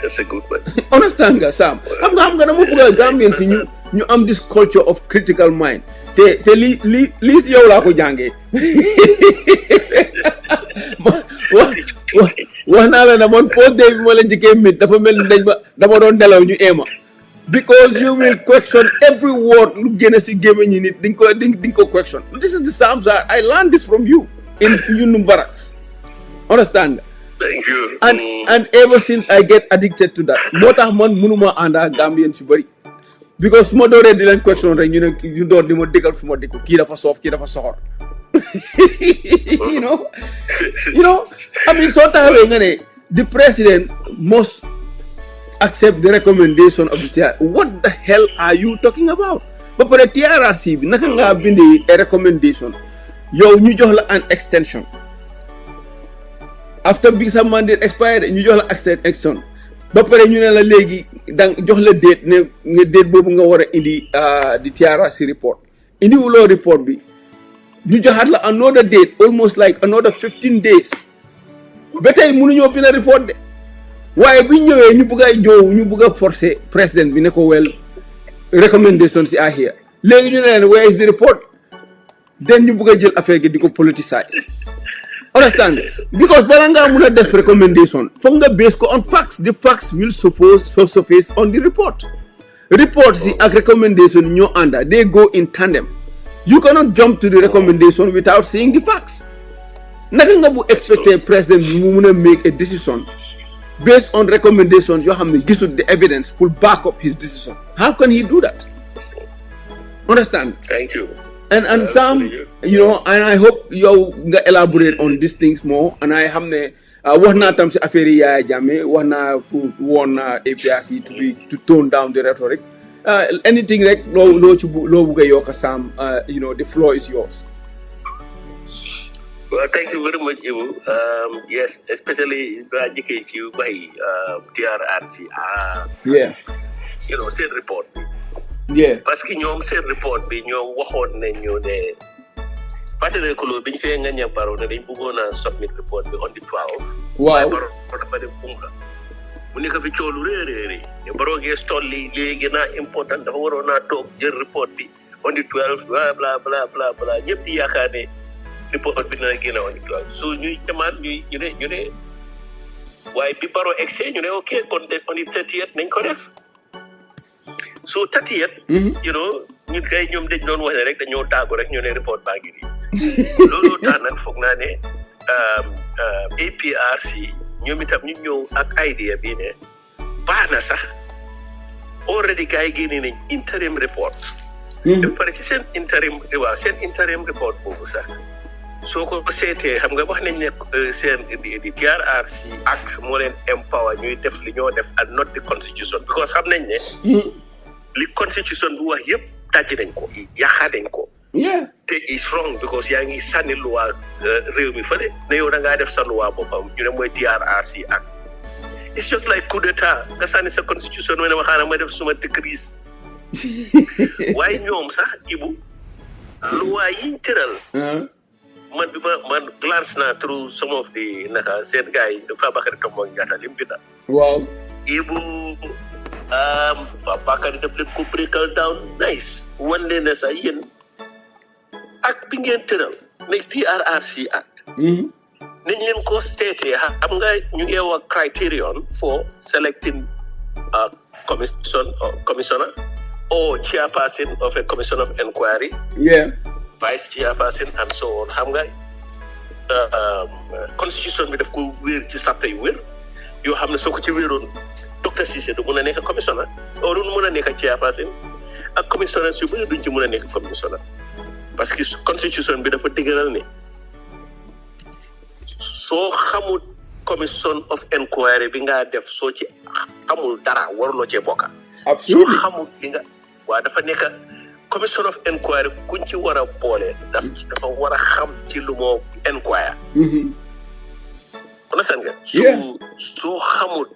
that's a good one understand nga Sam xam nga dama bëgg a Gambien si ñu am this culture of critical mind te lii si yow laa ko jàngee wax naa la ne man first day bi ma la njëkkee mit dafa mel ni dama doon nelaw ñu eema because you will question every word lu génn si gémmiñ ñi nit di nga ko question this is the Sam I learned this from you in Yundum Barracks understand nga thank you and ever since I get addicted to that moo tax man mënuma ànd ak Gambien su bëri because su ma dooree di leen question rek ñu door di ma déggal fu ma dégg kii dafa soof kii dafa soxor you know I mean soo taxawee nga ne the president must accept the recommendation of the TRRC what the hell are you talking about ba pare TRRC bi naka ngaa bindee a recommendation yow ñu jox la an extension after bi sa mandate expired ñu jox la extension ba pare ñu ne la léegi dang jox la date ne date boobu nga war a indi di TRRC report indi wuloo report bi ñu joxaat la another date almost like another 15 days ba tey mënuñoo bind report de waaye bu ñu ñëwee ñu bëgg a jow ñu bëgg a forcer président bi ne ko well recommendations are here léegi ñu ne leen where is the report then ñu bëgg a jël affaire gi di ko politicize understand because bala ngaa mun a def recommendation foog nga base ko on facts the facts will surface on the report si ak recommendation ñoo ànda they go in tandem you cannot jump to the recommendation without seeing the facts naka nga bu expecté président bi mu mun a make a decision based on recommendations yoo xam ne gisul the evidence pour back up his decision how can he do that understand Thank you. and Sam, you know, and I hope you elaborate on these things more. And I have wax naa tam si affaire yi Yaya Jammeh wax naa fu woon APRC to tone down the rhetoric. Anything rek loo bëgg a yokk Sam, you know, the floor is yours. Well, thank you very much, Ibu. Yes, especially by TRRC. Yeah. You know, said report. Yeah. Parce que ñoom seen report bi ñoom waxoon nañ ñu ne fàttali ko loolu bi ñu fee nga ñam baro ne dañ bëggoon a submit report bi on the 12. waaw baro dafa dem Umra mu nekk fi coolu réeréeri ne baro gee toll li léegi naa important dafa waroon naa toog jël report bi on the 12 bla bla bla bla bla ñëpp di yaakaar ne report bi dina génn on the 12 so ñuy demaat ñu ne waaye bi baro excès ñu ne ok kon on the 30th nañ ko def so 30th you know ñun kay ñoom dañ doon wax ne rek dañoo taagu rek ñu ne report baa ngi nii loolu tax nag foog naa ne APRC ñoom itam ñu ñëw ak idea bi ne baax na sax already gars yi génne nañ interim report ba pare ci seen interim report boobu sax soo ko seetee xam nga wax nañ ne seen di TRRC act moo leen empower ñuy def li ñoo def and not the constitution because xam nañ ne li constitution bu wax yëpp dajji nañ ko yaaxaa nañ ko te is wrong because yaa ngi sànni loi réew mi fële ne yow da ngaa def sa loi boppam ñu ne mooy TRRC act it's just like coup d'état nga sànni sa constitution ma ne waxaana ma def suma decrees waaye ñoom sax Ibu loi yiñ tëral man glance naa through some of the naka seen gars yi Fabakary Tombong Jatta lim binda waaw Ibu Fabakary def leen ko breakal down nice wan leen ne sax yéen ak bi ngeen tëral ne TRRC act niñ leen ko seetee xam nga ñu ngi wax criterion for selecting commissioner or chairperson of a commission of inquiry vice chairperson and so on xam nga constitution bi daf ko wéer ci sàppe yu wér yoo xam ne soo ko ci wéeroon Docteur Cissé du mën a nekk commissioner or du mën a nekk chairperson ak commissioner yu bëri duñ ci mën a nekk commissioner parce que constitution bi dafa dëgëral ne soo xamul commission of inquiry bi nga def soo ci xamul dara waruloo cee bokka soo xamul li nga waa dafa nekk commission of inquiry kuñ ci war a boole dafa war a xam ci lu moo inquire understand nga soo xamul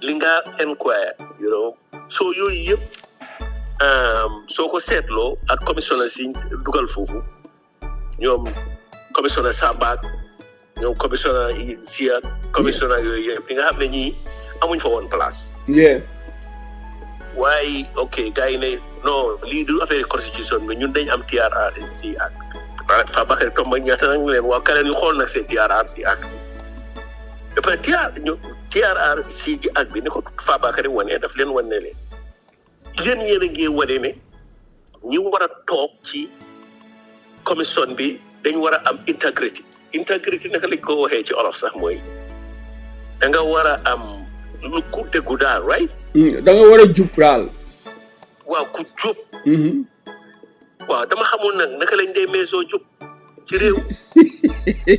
li nga inquire you know soo yooyu yëpp soo ko seetloo ak commissioner si dugal foofu ñoom commissioner Sambak ñoom commissioner si ak commissioner yooyu yëpp li nga xam ne ñii amuñ fa woon place waaye ok gars yi ne non lii du affaire constitution bi ñun dañ am TRRC ak Fabakary Tombong Jatta nag leen waaw kaleen ñu xool nag seen TRRC ak dafa TRRC ak bi ni ko Fabakary wane daf leen wane leen yéen a ngi wane ne ñi war a toog ci commission bi dañ war a am integrity naka lañ ko waxee ci olof sax mooy da nga war a am lu ku déggu daal right da nga war a jub daal waaw ku jub waaw dama xamul nag naka lañ dee meesoo jub ci réew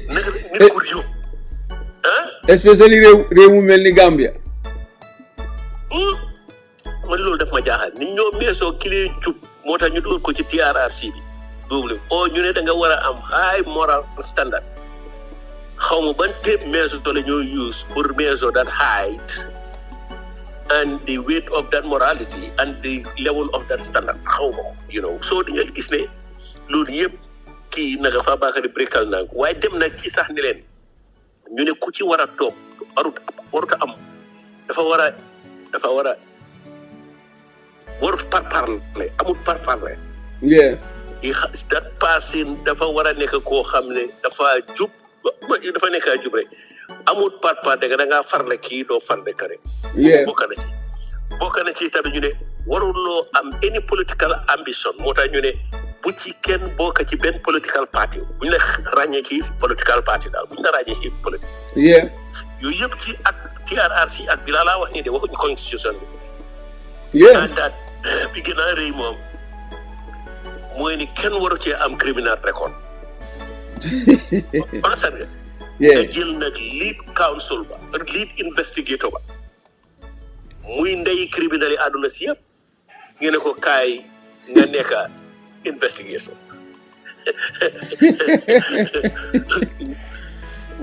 naka nit ku jub especially réew mu mel ni Gambia man loolu daf ma jaaxal nit ñoo meesoo kilee jub moo tax ñu dugal ko ci TRRC bi double ñu ne da nga war a am high moral standard xaw ma ban téep meesoo la ñoo use pour meesoo that height and the weight of that morality and the level of that standard xaw ma you know so di nga gis ne loolu yëpp kii naka Fabakary breakal naa waaye dem nag ci sax ni leen ñu ne ku ci war a toog warut a am dafa war a warut parparle amul parparle. yeah. that person dafa war a nekk koo xam ne dafa jub dafa nekk a jub rek amul parparle da ngaa farle kii doo farle kare. yeah. bokk na ci tamit ñu ne waruloo am any political ambition moo tax ñu ne bu ci kenn bokk ci benn political party bu ñu la ràññee ci political party daal bu ñu la ràññee ci politique. yeah. yooyu yëpp ci ak TRRC ak bi laa wax nii de waxuñu constitution bi. yeah. daal bi gën a rëy moom mooy ni kenn waru cee am criminal record. understand nga. yeah. nga jël nag lead counsel ba lead investigator ba muy ndey criminal yi àdduna si yëpp ngeen ne ko kaay nga nekk investigation.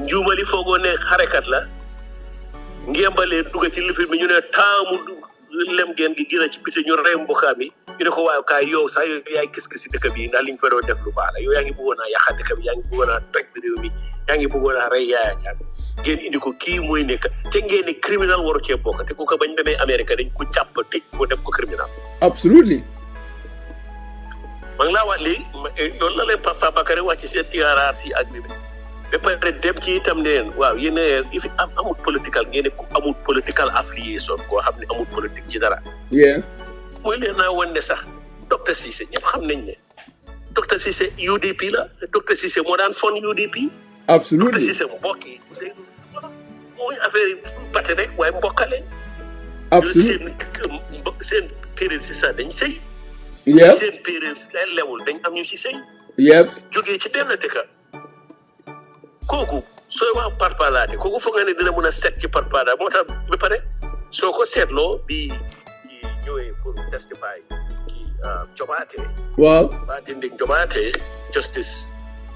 njuumali foogoo ne xarekat la ngembalee dugg ci lifin bi ñu ne taamu lem geen gi gën a ci biti ñu rey mbokkaam yi ñu ne ko waaye kaay yow sax yow yaay gis-gis si dëkk bi ndax liñ fa doon def lu baax la yow yaa ngi bëggoon a yàqa dëkk bi yaa ngi bëggoon a toj bi réew mi yaa ngi bëggoon a rey Yaya Jammeh ngeen indi ko kii mooy nekk te ngeen ni criminal waru cee bokk te ku ko bañ demee Amérique dañ ko jàpp tëj ko def ko criminal. absolutely. ma ngi laa wax léegi loolu la leen Papa Bakary wax ci seen TRRC ak bi ba pare dem ci itam ne waaw yéen a fi amul political ngeen ne amul political affiliation koo xam ne amul politique ci dara. yeah. mooy leen naa wan ne sax docteur Cissé ñëpp xam nañ ne docteur Cissé UDP la docteur Cissé moo daan fon UDP. absolutely. docteur Cissé mbokk yi mooy affaire yi bate rek waaye mbokkale. absolutely. seen période si sax dañ sëy. yeah. seen période si lewul dañ am ñu ci sëy. yep. jógee ci benn dëkk kooku sooy wax parpalaate kooku foog nga ne dina mën a set ci parpala moo tax ba pare soo ko seetloo bi ñëwee pour testify kii Jobaate. waaw. waa Dinding Jobaate justice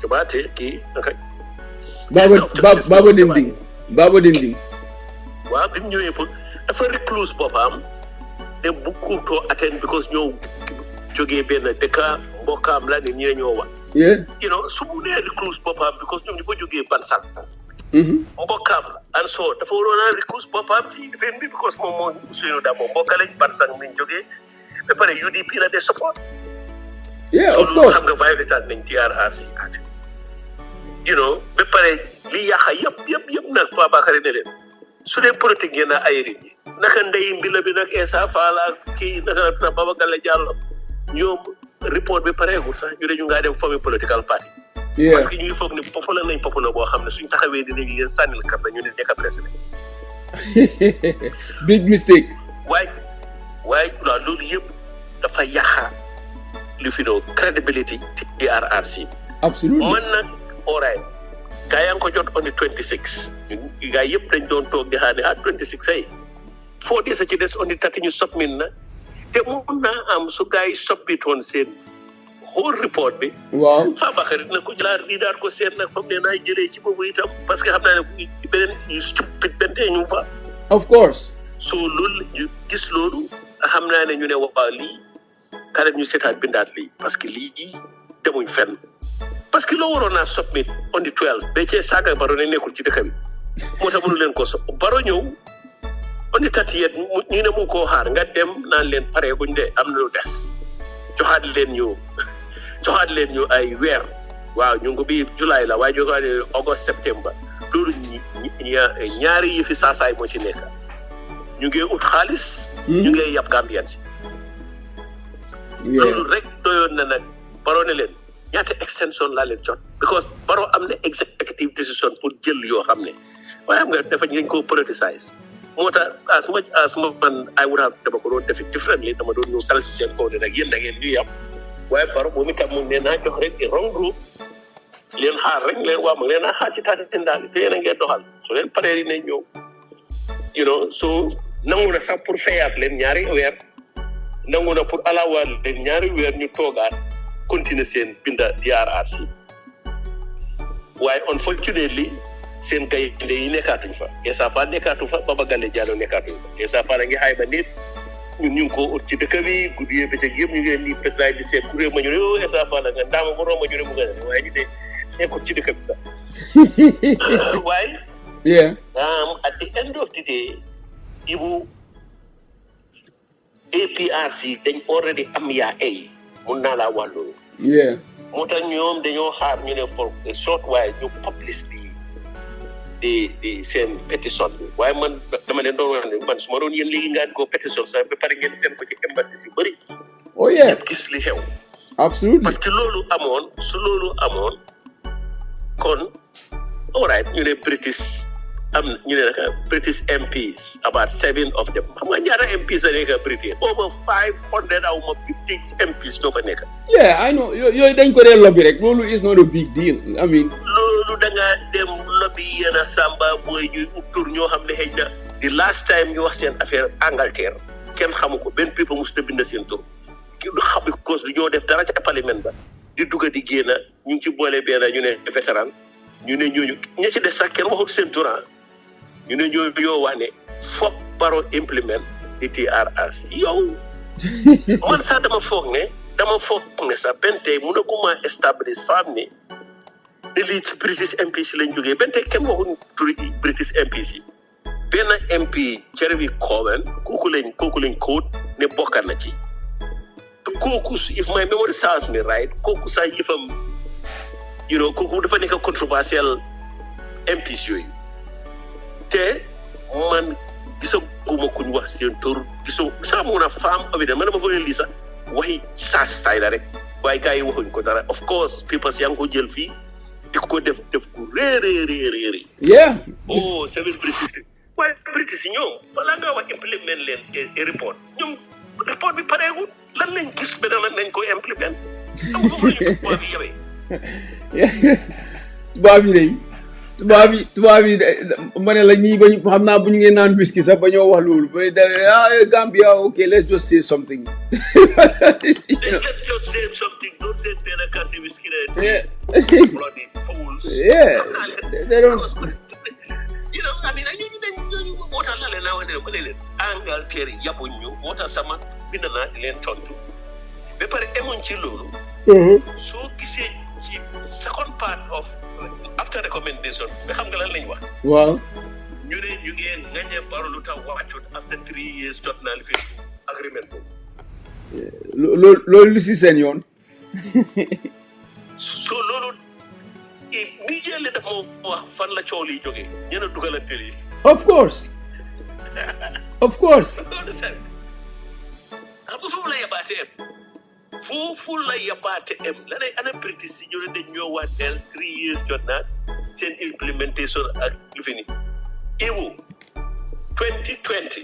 Jobaate kii naka. Baba Dinding. Baba Dinding. waaw bi mu ñëwee pour dafa recluse boppam ne bu kuutoo atteindre because ñëw jógee benn dëkk mbokkaam la ne ñee ñoo wax. yeah. you know su mu nee recluse boppam because ñoom ñu ko jógee Bansal. mbokkaam la and so dafa waroon a recluse boppam ci fen bi because moom moo suñu daa moom mbokka lañ Bansal nañ jógee ba pare UDP la de support. yeah of loolu course. xam nga violate nañ TRRC at you know ba pare li yàqa yëpp nag Faa Bakary ne leen su dee politique ngeen a ay nit ñi naka ndey mbila bi nag Essa Faal ak kii naka Baba Galle Diallo ñoom report bi pareegul sax ñu ne ñu ngaa dem former political party. yeah. parce que ñu ngi foog ne populaire nañ populaire boo xam ne suñ taxawee dinañ leen sànnil carte ñu ne nekk président. big mistake. waaye waaw loolu yëpp dafa yàqa li fi doon credibility ci TRRC. absolutely. man nag alright gaa yaa ngi ko jot on the 26 ñun gaa yëpp dañ doon toog di xaar ne 26 ay 4 days ci des on the 30 ñu submit na te mun naa am su gaa yi submit woon seen whole report bi. waaw. Faa Bakary dina ko jëlaat lii daal ko seet nag fam ne naa jëlee ci boobu itam parce que xam naa ne beneen yu stupide bente ñu fa. of course. so loolu ñu gis loolu xam naa ne ñu ne waaw lii karet ñu seetaat bindaat lii parce que lii demuñ fenn parce que loo waroon naa submit on the 12 ba cee saaga Baro ne nekkul ci dëkk bi moo tax mënu leen ko Baro ñëw on the 30 ñu ne mu koo xaar nga dem naan leen pare guñ de am na lu des joxaat leen ñu ay weer waaw ñu ngi bii July la waaye joxaat leen August Septembre loolu ñaari yëfi saasaay moo ci nekk ñu ngi ut xaalis. ñu ngi yab Gambien si. loolu rek doyoon na nag Baro ne leen ñaata extension laa leen jot. because Baro am na executive decision pour jël yoo xam ne waaye xam nga dafa ñu ko politicize moo tax as much as man I would have dama ko doon defi differently dama doon ñëw tal si seen kaw ne nag yéen da ngeen ñuy yab waaye Baro moom itam mu ne naa jox rek wrong group leen xaar rek leen waa ma leen naa xaar ci taati tindaali te yéen a ngeen doxal su leen paree yi ne ñëw you know so nangu na sax pour fayaat leen ñaari weer nangu na pour alawaat leen ñaari weer ñu toogaat continuer seen binda TRRC waaye unfortunately seen gaynde yi nekkaatuñ fa Essa Faal nekkaatu fa Baba Galle Diallo nekkaatuñ fa Essa Faal a ngi xay ba nit ñun ñu ngi ko ut ci dëkk bi guddi yee bëccëg yëpp ñu ngi leen di pétlaay di seet kuréel ma ñu ne yow Essa Faal nga ndaama bu romb ñu ne mu nga ne waaye ñu ne nekkul ci dëkk bi sax waaye yeah. at the end of the day Ibu APRC dañ already am yaa ay mun naa laa wax loolu. Yeah. moo tax ñoom dañoo xaar ñu ne for a short while ñu publish di seen pétition bi waaye man dama leen doon wax ne man su ma doon yéen léegi ngaan ko pétition sax ba pare ngeen seen ko ci embassy yu bëri. Oh yeah. gis li xew. Absolutely. parce que loolu amoon kon all right ñu ne British MPs about 7 of them xam nga ñaata MPs la nekk British over 500 aw ma 50 MPs ñoo fa nekk. Yeah, I know yooyu dañ ko dee lobby rek loolu is not a big deal. I mean loolu da nga dem lobby yenn samba booy ñuy tur ñoo xam ne xëy na the last time ñu wax seen affaire Angleterre kenn xamu ko benn people mosut a bind seen tur du xam because du ñoo def dara ca parlement ba di dugg di génn ñu ngi ci boole benn ñu ne vétéran ñu ne ñooñu ña ci des sax kenn waxut seen tur ñu ne ñoo yoo wax ne foog Barrow implement di TRRC yow man sax dama foog ne sax benn tey mun a guma establish femme ne te lii ci British MPs lañ jógee benn tey kenn waxuñ turi British MPs yi benn MP Jeremy Corbyn kooku lañ kóot ne bokka na ci kooku if my memory serves me right kooku sax yëfam kooku dafa nekk controversial MPs yooyu te man gisaguma kuñ wax seen tur sax mun a femme évidemment man dama foog ne lii sax waxi saay la rek waaye gars yi waxuñ ko dara of course papers yaa ngi ko jël fii di ko def ku réeréeréeréeré. Yeah. Oh, 7 British waaye British ñoom balaa nga wax implement leen report ñoom report bi pareegul lan lañ gis ba lan lañ ko implement am foofu lañu tubaab yi yawee. tubaab yi ma ne la ñii bañ xam naa bu ñu ngeen naan whisky sax ba ñoo wax loolu ba Gambia okay let's just say something. Let's just say something. Don't say better country whiskey. Bloody fools. Yeah. They don't. I mean, you what I learn now and then. Angleterre yabuñu wota sama bind naa di leen tontu ba pare emuñ ci loolu. soo gisee ci second part of after recommendation ba xam nga lan lañ wax. Waaw. ñu ne ñu ngi ngañe Barrow lu tax wàccut after 3 years jot naa li fi agreement boobu. loolu lu si seen yoon. so loolu immediately dafa wax fan la coow liy jógee ñu ne dugalante lii. Of course. xam nga foofu la yabaate em la ne ana British si ñu ne dañ ñoo waateel 3 years jot naa seen implementation ak lu fi ni EU 2020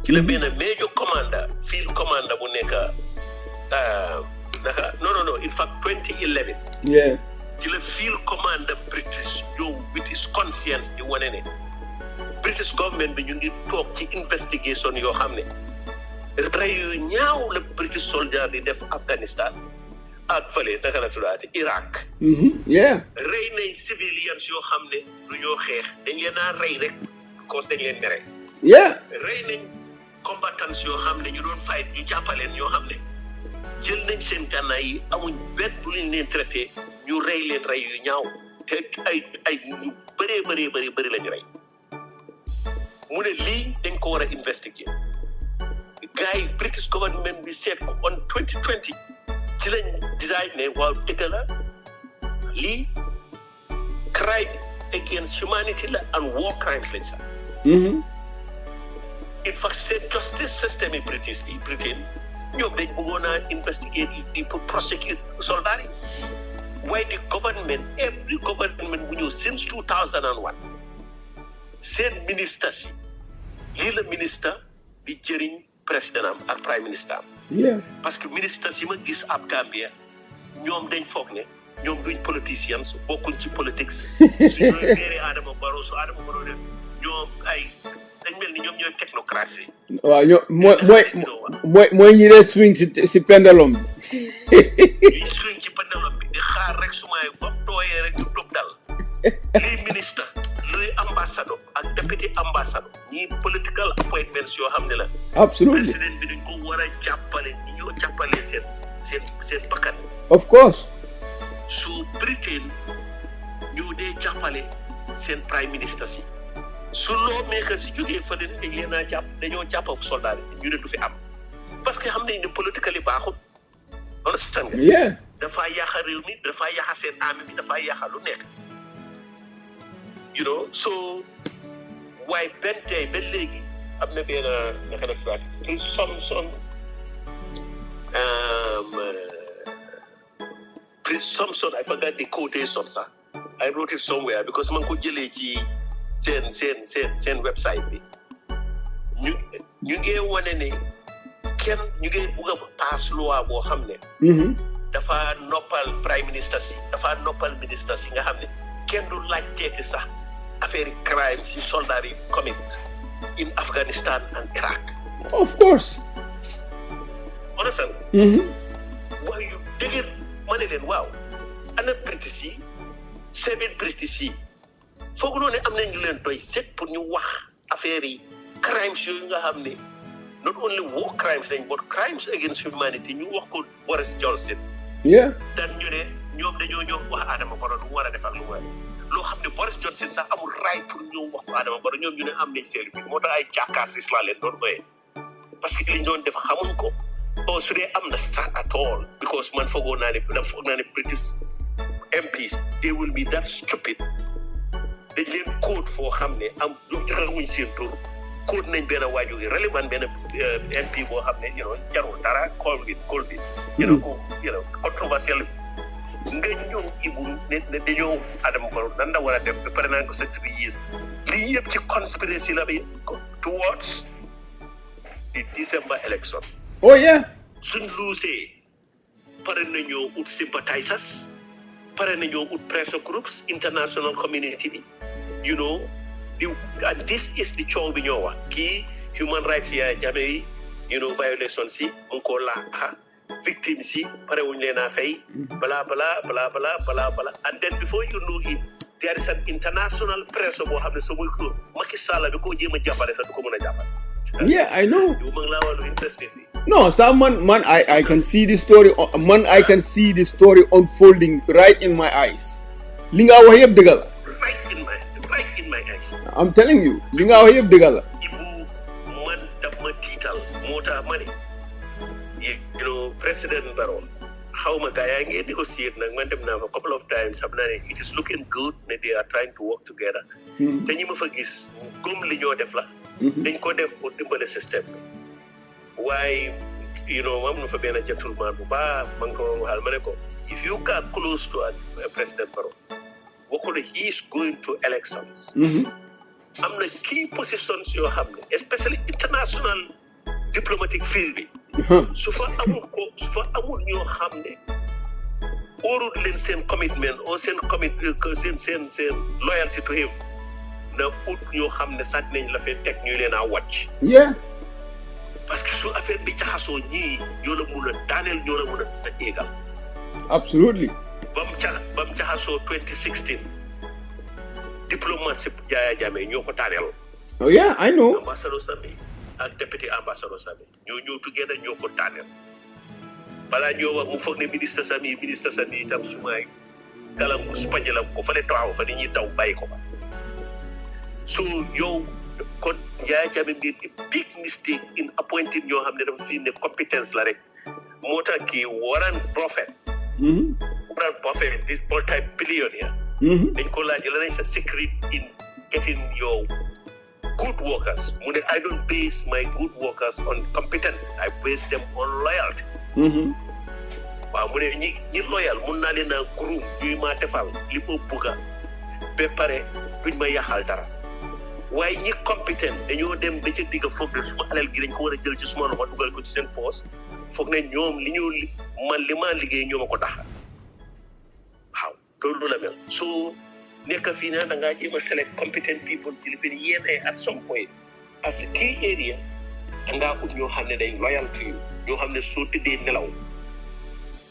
ci la benn major commander field commander bu nekk no in fact 2011 yeah ci la field commander British yow with his conscience di wane ne British government bi ñu ngi toog ci investigation yoo xam ne rey yu ñaaw la British soldier di def Afghanistan ak fële naka la tuddaate Iraq. yeah rey nañ civilians yoo xam ne du ñoo xeex dañ leen a rey rek cause dañ leen mere. yeah rey nañ combatants yoo xam ne ñu doon fight ñu jàppaleen ñoo xam ne jël nañ seen gànnaay yi amuñ benn bu leen traité ñu rey leen rey yu ñaaw te ay ñu bëri lañu rey mu ne lii dañ ko war a investiguer gars yi British government bi seet ko on 2020 ci lañ design ne waaw dëgg la lii crime against humanity la and war crimes lañ sax. in fact seen justice system yi Britain ñoom dañ bëggoon a investigate di pour prosecute soldats yi waaye di government every government bu ñëw since 2001 seen ministres yi lii la ministre di jëriñ président am ak prime ministre am. parce que ministres yi ma gis ab Gambia ñoom dañ foog ne ñoom duñ politiciens bokkuñ ci politique suñu weeree Adama Barrow su Adama Barrow def ñoom ay dañ mel ni ñoom ñooy technocratie. waaw ñoo mooy ñi dee swing si pendulum bi. ñuy swing ci pendulum bi di xaar rek su may fa tooyee rek ñu toog dal lii ministre luy ambassadeur ak député ambassadeur ñii political appointments yoo xam ne la. absolutely président bi dañ ko war a jàppale ñi ñoo jàppale seen bakkan. of course. su Britain ñu dee jàppale seen prime ministre si su lawmaker si jógee fële ne dañ leen a jàpp dañoo jàpp soldat yi ñu ne du fi am parce que xam nañ ne politically baaxul understand nga dafaa yàqa réew mi dafaa yàqa seen armée bi dafaa yàqa lu nekk you know so waaye benn tey ba léegi am na benn naka la tubaab Samson I forgot the quotation sax I wrote it somewhere because man ko jëlee ci seen website bi ñu ngi wane ne kenn ñu ngi bugg a pass loi boo xam ne dafa noppal prime minister si dafa noppal minister si nga xam ne kenn du laaj teeti sax affaire crime si soldats yi commit in Afghanistan and Iraq. Of course. Understand? Waaye yu dëgër ma ne leen waaw ana British yi 7 British yi foog loo ne am nañ leen doy set pour ñu wax affaire yi crimes yooyu nga xam ne not only war crimes lañ but crimes against humanity ñu wax ko Boris Johnson. Dan ñu ne ñoom dañoo ñëw wax Adama Barrow lu war a def ak lu war loo xam ne Boris Johnson sax amul right pour ñëw wax ko Adama Barrow ñoom ñu ne am nañ seen bi moo tax ay jàkkaarsis laa leen doon doyee parce que liñ doon def xamuñ ko su dee am na sax at all because man foog naa ne British MPs they will be that stupid dañ leen code foo xam ne am lu joxewuñ seen tur code nañ benn waaju gi relevant benn MP boo xam ne jarul dara Colvin controversiel nga ñëw Ibu ne dañoo Adama Barrow nan la war a def ba pare naa ko sa 3 years lii yëpp ci conspiracy la bi towards the December election. Oh yeah. suñ luusee pare nañoo ut sympathizers pare nañoo ut pressure groups international community bi and this is the coow bi ñoo wax kii human rights ya Jammeh yi violations yi mu ngi koo laaxa victimes yi pare wuñ leen a fay bala and then before you know it there is an international pressure boo xam ne so muy ko Macky Sall bi ko jéem a jàppale sax du ko mën a jàppale. Yeah, I know. You mang lawal interested. No, man, I can see the story. I can see the story unfolding right in my eyes. Linga wahib degal. Right in my eyes. I'm telling you, linga wahib degal. Ibu man dama tital mota mani. President Barrow. How ma gaya ngi negotiate nag man dem na a couple of times xam naa ne it is looking good ne they are trying to work together. Te ñi ma fa gis comme li ñoo def la. dañ ko def pour dimbale système bi waaye am na fa benn gentleman bu baax ma ngi ko waxal ma ne ko if you got close to President Barrow waxu ne he is going to elections am na key positions yoo xam ne especially international diplomatic field bi su fa amul ñoo xam ne óorul leen seen commitment or seen loyalty to him na ut ñoo xam ne sax nañ la fee teg ñu leen a wàcc. parce que su affaire bi jaxasoo ñii ñoo la mun a daaneel ñoo la mun a éegal. Absolutely. ba mu jaxasoo 2016 diplomate si Yaya Jammeh ñoo ko daaneel. Oh yeah, I know. ambassadeur Sami ak député ambassadeur Sami ñoo ñëw together ñoo ko daaneel. balaa ñoo wax mu foog ne ministre Sami itam sumaay galam bu spañalam ko fa le taxaw fa dañuy daw bàyyi ko fa. So yow kon Yaya Jammeh made a big mistake in appointing ñoo xam ne dafa fi ne competence la rek moo tax kii Warren Buffett this multi-billionaire dañ ko laaj la nañ sa secret in getting your good workers mu ne I don't base my good workers on competence I base them on loyalty waaw mu ne ñi loyal mun naa leen a groom ñuy maa defal li ma bugga ba pare duñ ma yaxal dara waaye ñi compétent dañoo dem ba ca digga foog ne suma alal gi dañ ko war a jël ci suma loxo dugal ko ci seen poos foog ne ñoom li maa liggéey ñoom a ko daxa waaw loolu la mel so nekk fii na da ngaa jéem a select competent people ci li fi yéen ay at some point as a key area da ngaa ut ñoo xam ne day loyal to you ñoo xam ne soo tëddee nelaw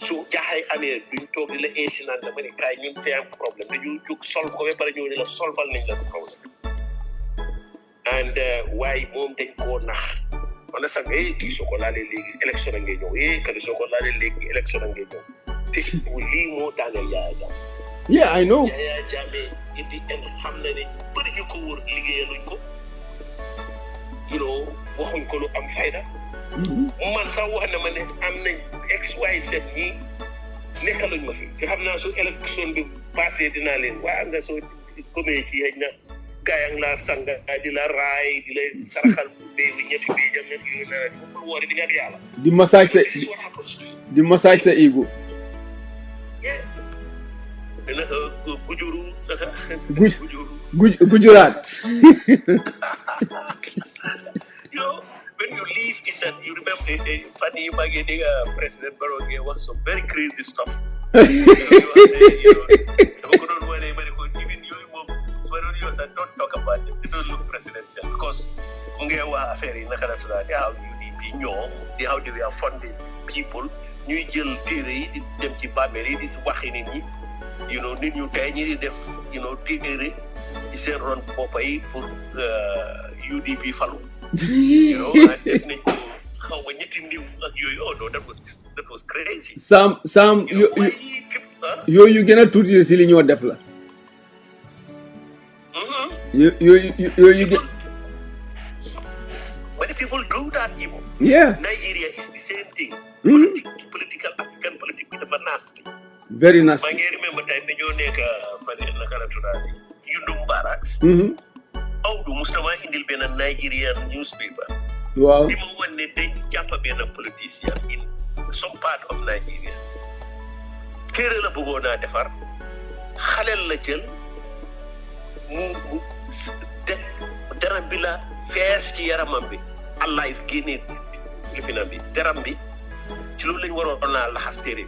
su jaaxay amee duñ toog di la eesi naan dama ne kaay ñun fee am problème dañoo jóg solve ko ba pare ñëw ne la solval nañ la problème and waaye moom dañ koo nax man sax kii soo ko laalee léegi élection a ngay ñëw kadi soo ko laalee léegi élection a ngay ñëw te lii moo daaneel Yaya Jammeh Yeah, I know. Yaya Jammeh in the end xam na ne bëri ñu ko wër liggéeyaluñ ko waxuñ ko lu am fayda man sax wax na ma ne am nañ XYZ ñii nekkaluñ ma fi te xam naa su élection bi passé dinaa leen waa nga soo gomee ci xëy na gaayang laa sanga di la raay di la saraxal bee bi ñetti bii jam nen yooyu naa bul woori di nga ak yàlla di massage sa ego naka gujuru naka gujuraat when you live in that, you remember funny President Barrow was some very crazy stuff. Even you don't talk about it. They don't look presidential because how do we are funding people? New jail theory, them Kibameri, this Wahini, new tiny def, theory is a run Popeye for UDP follow. How when you think that was crazy. Sam, you gonna do this in your defla. You get. Many people do that, even. Yeah. Nigeria is the same thing. Political African politics is nasty. Very nasty. I remember time when you make Yundum Barracks. How do Mustafa indil ben a Nigerian newspaper? Wow. Even when they jump a politician in some part of Nigeria. Kerala Bugona defar, Halel Lachel, Derambila, first Yaramambi, alive Guinea, Lipinambi, Derambi, Chilulin were on a hasteri.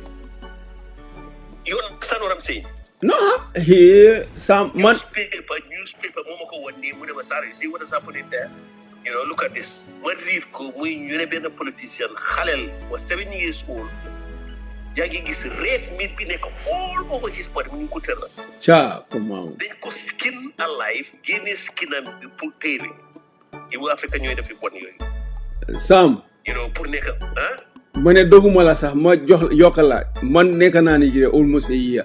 You understand what I'm saying? No, here some newspaper Momoko one day, whatever, sorry, see what is happening there? Look at this. When you have been a politician, Khalil was 7 years old. Yagi is red meat bineko all over his body when you could tell them. Cha, come on. They could skin alive, gain his skin and put tailing. You will African Union if 1 year. Sam. Put neka, huh? Mane dogumala sax ma jox yokala man nek na Nigeria almost a year.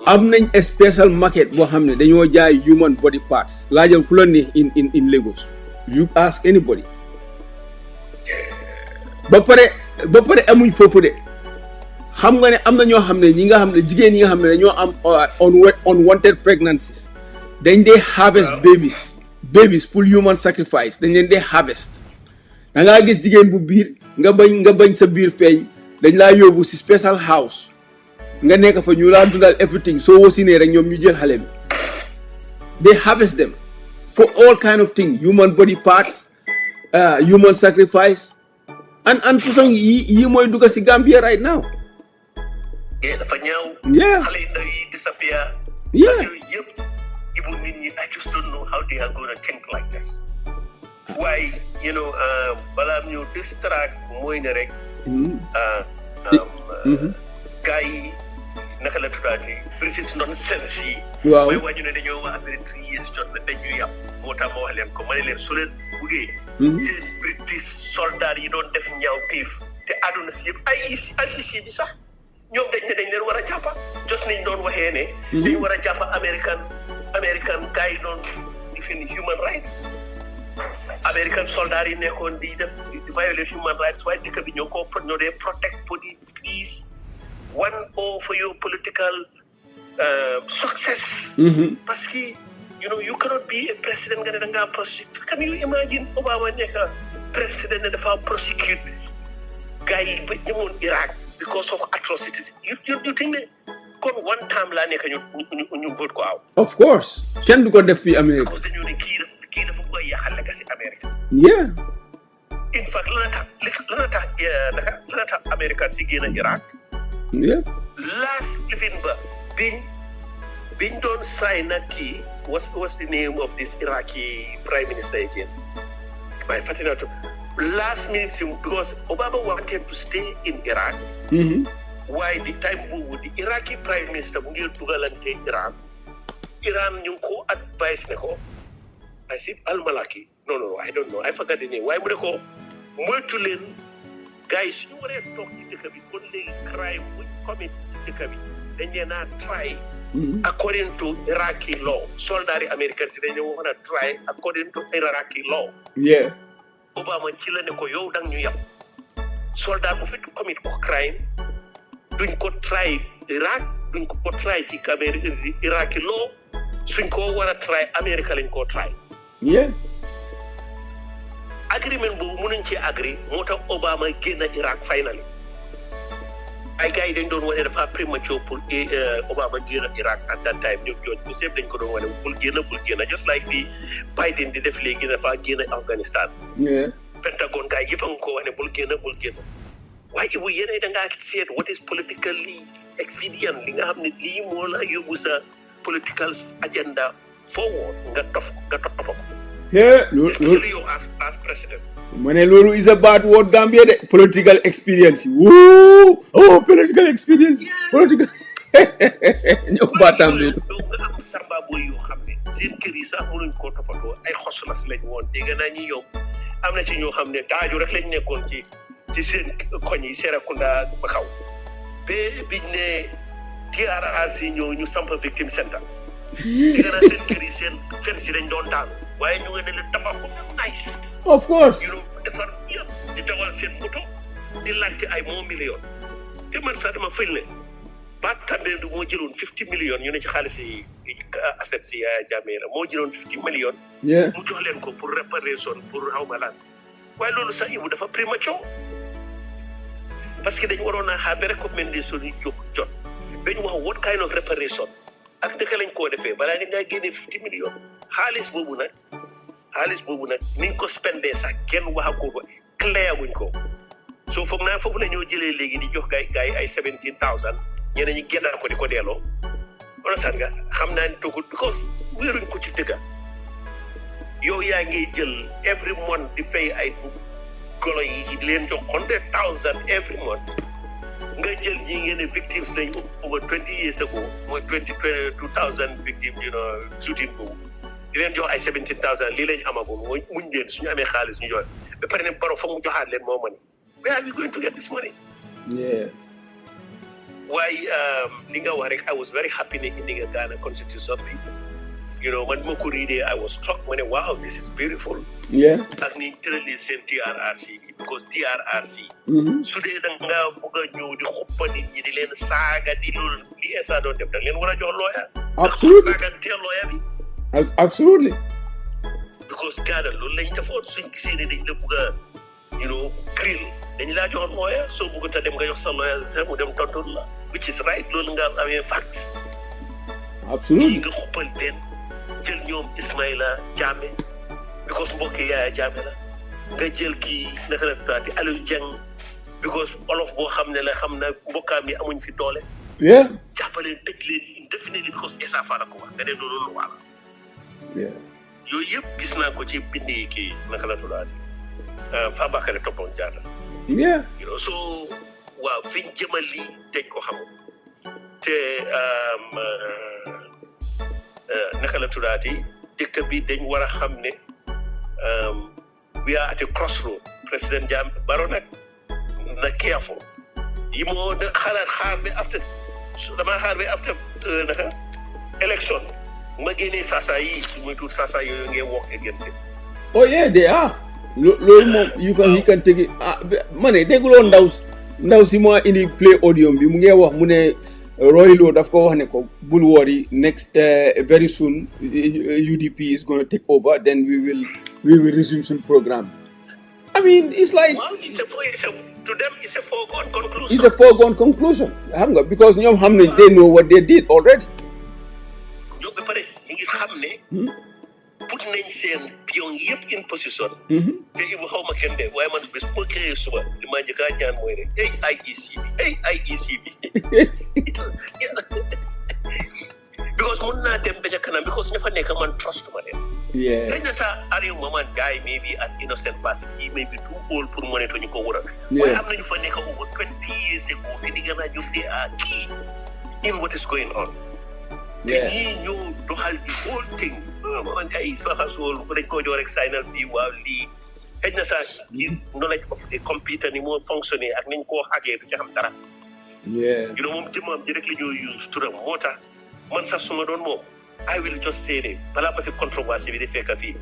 Am nañ a special market boo xam ne dañoo jaay human body parts laajal ku la ne in Lagos you ask anybody ba pare amuñ foofu de xam nga ne am na ñoo xam ne ñi nga xam ne jigéen ñi nga xam ne dañoo am unwanted pregnancies dañ dee harvest babies pour human sacrifice dañ leen dee harvest da ngaa gis jigéen bu biir nga bañ sa biir feeñ dañ laa yóbbu si special house nga nekk fa ñu laa dundal everything soo wasinee rek ñoom ñu jël xale bi they harvest them for all kind of things human body parts human sacrifice and façon yi mooy dugg si Gambia right now. dafa ñaaw. Yeah. xale yi disappear. Yeah. Yëpp even nit ñi I just don't know how they are going to think like this. Why balaa ñu distract mooy ne rek. Gars yi naka la tuddaati British nonsense yi. Waaw mooy wàññi ne dañoo wax affaire 3 years jot na dañuy yàpp moo tax ma wax leen ko ma ne leen su leen buggee. seen British soldat yi doon def ñaaw tiif te àdduna si yëpp ay ICC bi sax ñoom dañ leen war a jàppa jos niñ doon waxee ne. dañu war a jàppa American gars yi doon defend human rights. American soldat yi nekkoon di violate human rights waaye dëkk bi ñoo dee protect for the peace. One for your political success. Parce que you cannot be a president nga ne da ngaa prosecute. Can you imagine Obama nekk president ne dafa prosecute gars yi ba ñëwoon Iraq because of atrocities. You think ne kon one time laa nekk ñu vote ko aw. Of course kenn du ko def fii Amérique. Because dañoo ne kii dafa koy yàqal la si Amérique. Yeah. In fact lana tax Américain si génn Iraq. Yeah. Last living biñ doon sign ak kii what's the name of this Iraqi prime minister again? My Fatinatu. Last minute because Obama wanted to stay in Iraq. Why the time the Iraqi prime minister mu ngi dugalante Iran ñu ko advice ne ko I said Al-Malaki. No, I don't know. I forgot the name. Why mu ne ko moytu leen guys, you waree toog ci dëkk bi kon léegi crime buñ commit ci dëkk bi dañ leen a try according to Iraqi law. Soldat American si dañu want to try according to Iraqi law. Yeah. Obama ci la ne ko yow dang ñu yab soldat bu fi commit ko crime duñ ko try Iraq duñ ko try ci Iraqi law suñ ko war a try America lañ ko try. Yeah. Agreement boobu mënuñ ci agree moo tax Obama génn Iraq finally. ay gars yi dañ doon wane dafa premature pour Obama génn Iraq at that time ñoom George Bush dañ ko doon wane bul génn just like di Biden di def léegi dafa génn Afghanistan. Pentagon gars yëpp a ngi ko wane bul génn. waaye Ibu yéen da ngaa seet what is politically expedient li nga xam ne lii moo la yóbbu sa political agenda forward nga topp ko. Yeah, especially yow as president. ma ne loolu is about what Gambia de political experience. Woo! Oh, political experience. Political. ñoo baatam bi. nga am samba boy yoo xam ne seen kër yi sax mënuñ koo toppatoo ay xosulas lañ woon dégg naa ñi ñoom am na ci ñoo xam ne daaju rek lañ nekkoon ci seen koñ yi Serekunda ba xaw ba biñ ne TRRC ñëw ñu samp victim center dégg naa seen kër yi seen fen si dañ doon daanu waaye ñu nga ne leen tabax ko nice. Of course. You know, defar yëpp di dawal seen moto di laajte ay moo million te man sax dama fël ne Batambe du moo jëloon 50 millions ñu ne ci xaalis yi assets yi Jammeh la moo jëloon 50 millions. mu jox leen ko pour réparation pour xaw ma lan waaye loolu sax Ibu dafa prématuré parce que dañu waroon a xaar ba recommandation yi jot dañu wax what kind of reparation ak naka lañ koo defee balaa ni ngaa génnee 50 millions xaalis boobu nag niñ ko spendee sax kenn waxagoo ko clair guñ ko soo foog naa foofu la ñoo jëlee léegi di jox gaay ay 17,000 ñeneen ñi génn ko di ko delloo wala sax nga xam naa ni toogul because wéeruñ ko ci dëgga yow yaa ngi jël every month di fay ay golo yi di leen jox 100,000 every month nga jël ñi ngeen ne victims lañ over 20 years ago mooy 2000 victims shooting boobu di leen jox ay 17,000 lii lañ amagum mooy muñ leen suñu amee xaalis ñu joxe ba pare ne baro foog mu joxaat leen moo money where are we going to get this money? Yeah. Waaye li nga wax rek I was very happy ne indi nga Ghana constitution bi man ma ko readee I was struck ma ne wow this is beautiful. Yeah. ak ni tëralee seen TRRC bi because TRRC. su dee da nga bëgg a ñëw di xuppa nit ñi di leen saaga di loolu li ESA doon def da leen war a jox lawyer. Absolutely. saaga teel lawyer bi. Absolutely. because Ghana loolu lañ defoon suñ gisee ne dañ la bëgg a grill dañ laa jox lawyer soo bëgg ta dem nga jox sa lawyer sa mu dem tontu la which is right loolu nga amee fact. Absolutely. nga xuppal leen jël ñoom Ismaila Jammeh because mbokki Yaaya Jammeh la nga jël kii naka la tuddati Aliou Dieng because olof boo xam ne la xam na mbokkaam yi amuñ fi doole. Yeah. jàppaleen tëj leen indefinitely because Essa Faal la ko wax nga ne loolu lu wàll. Yeah. yooyu yëpp gis naa ko ci bindi kii naka la tuddati Fabakary Tombong Jatta. Yeah. so waaw fiñ jëmal lii dañ ko xamul te naka la tuddaati dëkk bi dañ war a xam ne we are at a crossroad président Jammeh Barrow nag na careful yi moo da xaar bi after naka election ma génnee sasa yi su muy tuut sasa yooyu ngeen work against it. Oh yeah, they are. Loolu moom he can take it. Ma ne dégguloo ndaw si moo indi play audio bi mu ngi wax mu ne Roy Lowe daf ko wax ne ko bul worry next very soon UDP is going to take over then we will resume some program. I mean it's like to them it's a foregone conclusion. It's a foregone conclusion. Xam nga because ñoom xam ne they know what they did already. ñoo ba pare ñu ngi xam ne put nañ seen pion yëpp in position. te Ibu xaw ma kenn de waaye man bés bu ma créé suba li ma njëkk a ñaan mooy rek IEC bi because mun naa dem ba ca kanam because ña fa nekk man trust ma dem. Yeah. Dañ na sa ariw moment guy may be an innocent person he may be too old pour monitor ñu ko wëral. Yeah. waaye am nañu fa nekk over 20 years ago te di nga naa ñoom they are key in what is going on. Yeah. ñii ñoo doxal di whole thing man ay soxasool dañ koo jox rek signal fii waaw lii xëy na sax his knowledge of the computer ni moo fonctionné ak niñ koo xagee du ci xam dara Yeah. You know, moom jëmmam directly ñu use turam moo tax man sax su ma doon moom I will just say ne balaa ma fi controversy bi di fekk fii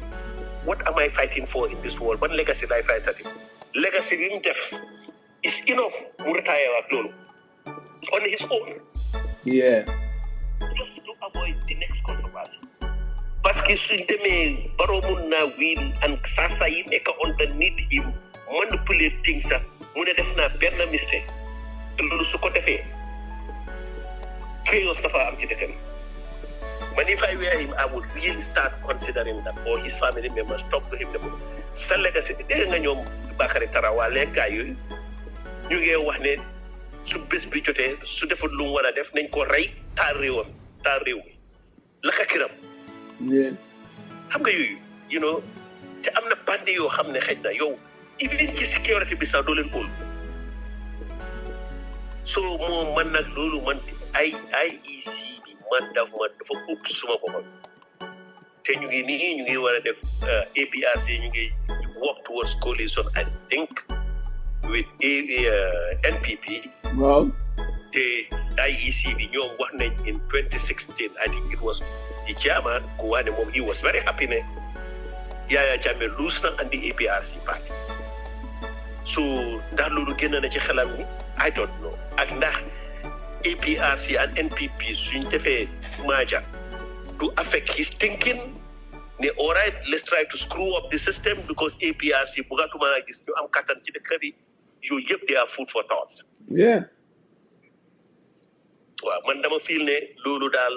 what am I fighting for in this world ban legacy lay fightati legacy bi mu def is enough mu retire ak loolu on his own. Yeah. Just to avoid the next controversy. Parce que suñ demee Barrow mun naa win and sasa yi nekk underneath him manipulate things sax mu ne def naa benn mistake te loolu su ko defee chaos dafa am ci dëkkam. Man if I were him I would really start considering that or his family members talk to him ne ko sa legacy bi dégg nga ñoom Bakary Tarawa les gars yooyu ñu ngi wax ne su bés bi jotee su defut lu mu war a def nañ ko rey taal réew mi laka kiram. Yeah. xam nga yooyu you know te am na bandi yoo xam ne xëj na yow even ci sécurité bi sax doo leen óolu so moom man nag loolu man IEC bi man dafa ëpp suma boppam te ñu ngi war a def APRC ñu ngi work towards coalition I think with NPP. Wow. The IEC bi ñoom wax nañ in 2016 I think it was the chairman ku wax ne moom he was very happy ne Yaya Jammeh lose na and the APRC party so ndax loolu génn na ci xelam ni I don't know ak ndax APRC and NPP suñ defee maaja to affect his thinking ne all right let's try to screw up the system because APRC bugatuma gis ñu am kattan ci dëkk bi yooyu yëpp they are food for thought. Yeah. waaw man dama feel ne loolu daal